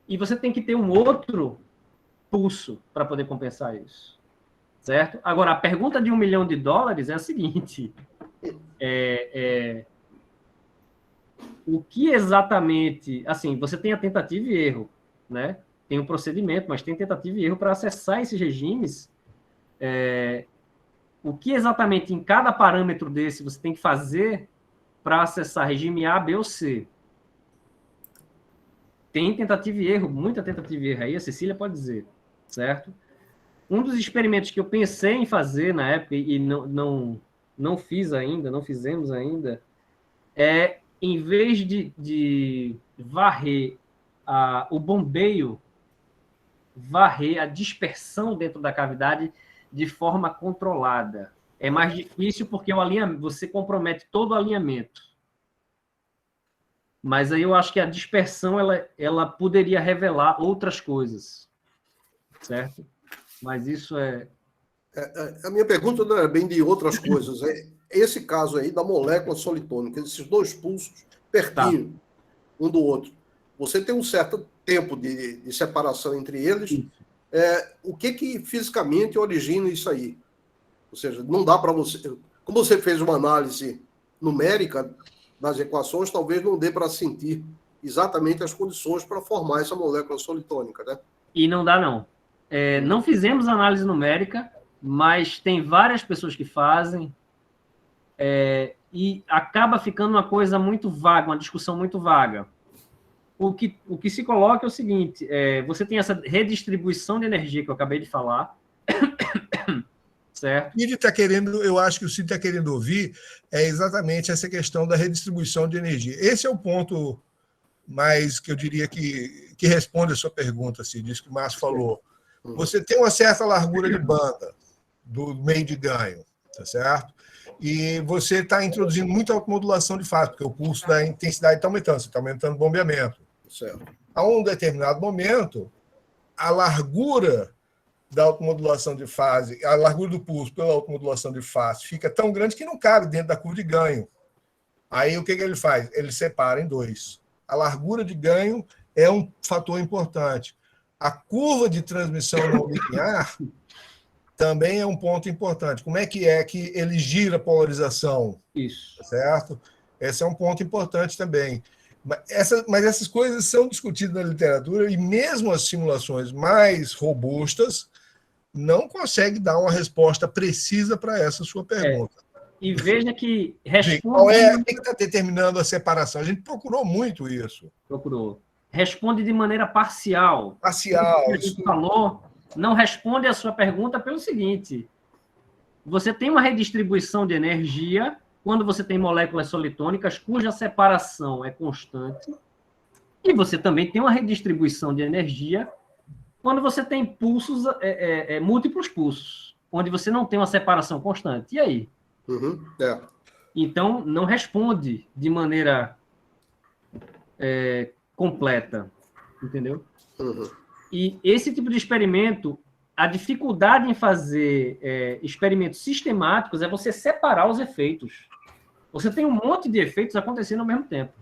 e você tem que ter um outro pulso para poder compensar isso, certo? Agora, a pergunta de $1 milhão é a seguinte, o que exatamente, assim, você tem a tentativa e erro, né? Tem um procedimento, mas tem tentativa e erro para acessar esses regimes. O que exatamente em cada parâmetro desse você tem que fazer para acessar regime A, B ou C? Tem tentativa e erro, muita tentativa e erro aí, a Cecília pode dizer, certo? Um dos experimentos que eu pensei em fazer na época e não fiz ainda, não fizemos ainda, em vez de varrer o bombeio, varrer a dispersão dentro da cavidade de forma controlada. É mais difícil porque você compromete todo o alinhamento. Mas aí eu acho que a dispersão ela poderia revelar outras coisas, certo? Mas isso A minha pergunta não é bem de outras coisas. Esse caso aí da molécula solitônica, esses dois pulsos pertinho um do outro. Você tem um certo tempo de separação entre eles. O que fisicamente origina isso aí? Ou seja, não dá para você... Como você fez uma análise numérica das equações, talvez não dê para sentir exatamente as condições para formar essa molécula solitônica, né? E não dá, não. Não fizemos análise numérica, mas tem várias pessoas que fazem, e acaba ficando uma coisa muito vaga, uma discussão muito vaga. O que se coloca é o seguinte, você tem essa redistribuição de energia que eu acabei de falar, certo? Eu acho que o Cid está querendo ouvir exatamente essa questão da redistribuição de energia. Esse é o ponto mais que eu diria que responde a sua pergunta, Cid, isso que o Márcio falou. Você tem uma certa largura de banda do meio de ganho, tá certo? E você está introduzindo muita automodulação de fase, porque o pulso da intensidade está aumentando, você está aumentando o bombeamento. Certo. A um determinado momento, a largura da automodulação de fase, a largura do pulso pela automodulação de fase fica tão grande que não cabe dentro da curva de ganho. Aí o que ele faz? Ele separa em dois. A largura de ganho é um fator importante. A curva de transmissão não linear também é um ponto importante. Como é que ele gira a polarização? Isso. Certo? Esse é um ponto importante também. Mas essas coisas são discutidas na literatura e mesmo as simulações mais robustas não conseguem dar uma resposta precisa para essa sua pergunta. E veja que qual o que está determinando a separação? A gente procurou muito isso. Procurou. Responde de maneira parcial. Parcial. O que a gente falou não responde a sua pergunta pelo seguinte: você tem uma redistribuição de energia quando você tem moléculas solitônicas cuja separação é constante, e você também tem uma redistribuição de energia quando você tem pulsos, múltiplos pulsos, onde você não tem uma separação constante. E aí? Então, não responde de maneira completa, entendeu? E esse tipo de experimento, a dificuldade em fazer experimentos sistemáticos é você separar os efeitos. Você tem um monte de efeitos acontecendo ao mesmo tempo.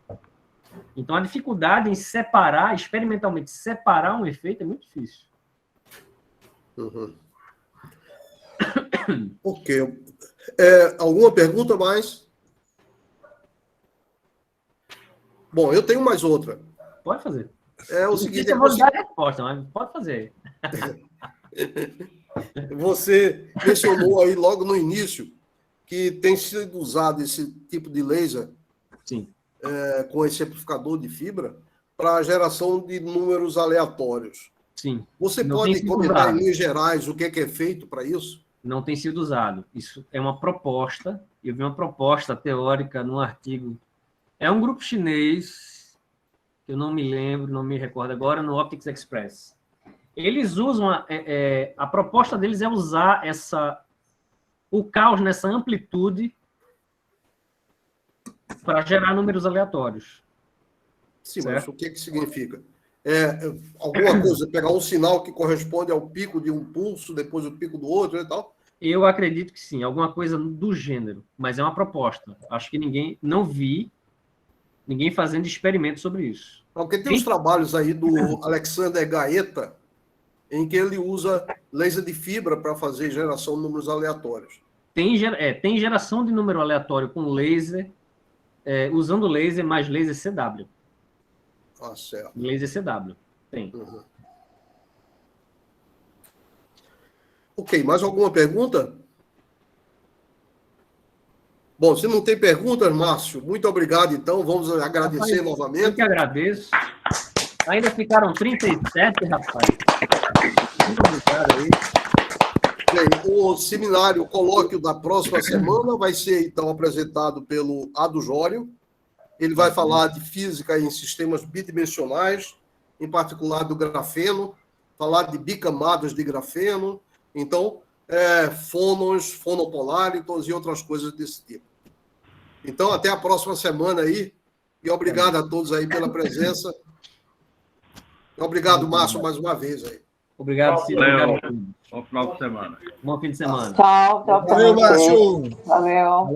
Então, a dificuldade em separar, experimentalmente separar um efeito é muito difícil. Ok. Alguma pergunta mais? Bom, eu tenho mais outra. Pode fazer. É o seguinte... Eu vou dar a resposta, mas pode fazer. Você mencionou aí logo no início que tem sido usado esse tipo de laser. Sim. Com esse amplificador de fibra para a geração de números aleatórios. Sim. Você pode comentar em linhas gerais o que é feito para isso? Não tem sido usado. Isso é uma proposta. Eu vi uma proposta teórica num artigo. É um grupo chinês, que eu não me lembro, não me recordo agora, no Optics Express. Eles usam... a proposta deles é usar o caos nessa amplitude para gerar números aleatórios. Sim, certo? Mas o que significa? Alguma coisa, pegar um sinal que corresponde ao pico de um pulso, depois o pico do outro e tal, Eu acredito que sim, alguma coisa do gênero, mas é uma proposta. Acho que não vi ninguém fazendo experimento sobre isso. Porque tem os trabalhos aí do Alexander Gaeta, em que ele usa laser de fibra para fazer geração de números aleatórios. Tem geração de número aleatório com laser, usando laser mais laser CW. Ah, certo. Laser CW, tem. Uhum. Ok, mais alguma pergunta? Bom, se não tem perguntas, Márcio, muito obrigado, então. Vamos agradecer novamente. Eu que agradeço. Ainda ficaram 37, rapaz. Muito obrigado aí. Bem, o seminário colóquio da próxima semana vai ser, então, apresentado pelo Ado Jório. Ele vai falar de física em sistemas bidimensionais, em particular do grafeno, falar de bicamadas de grafeno, então, fônons, fonopolaritos e outras coisas desse tipo. Então, até a próxima semana aí, e obrigado a todos aí pela presença. Obrigado, Márcio, mais uma vez aí. Obrigado, Ciro. Valeu. Bom final de semana. Bom fim de semana. Tchau, até a Valeu, próxima. Márcio. Valeu.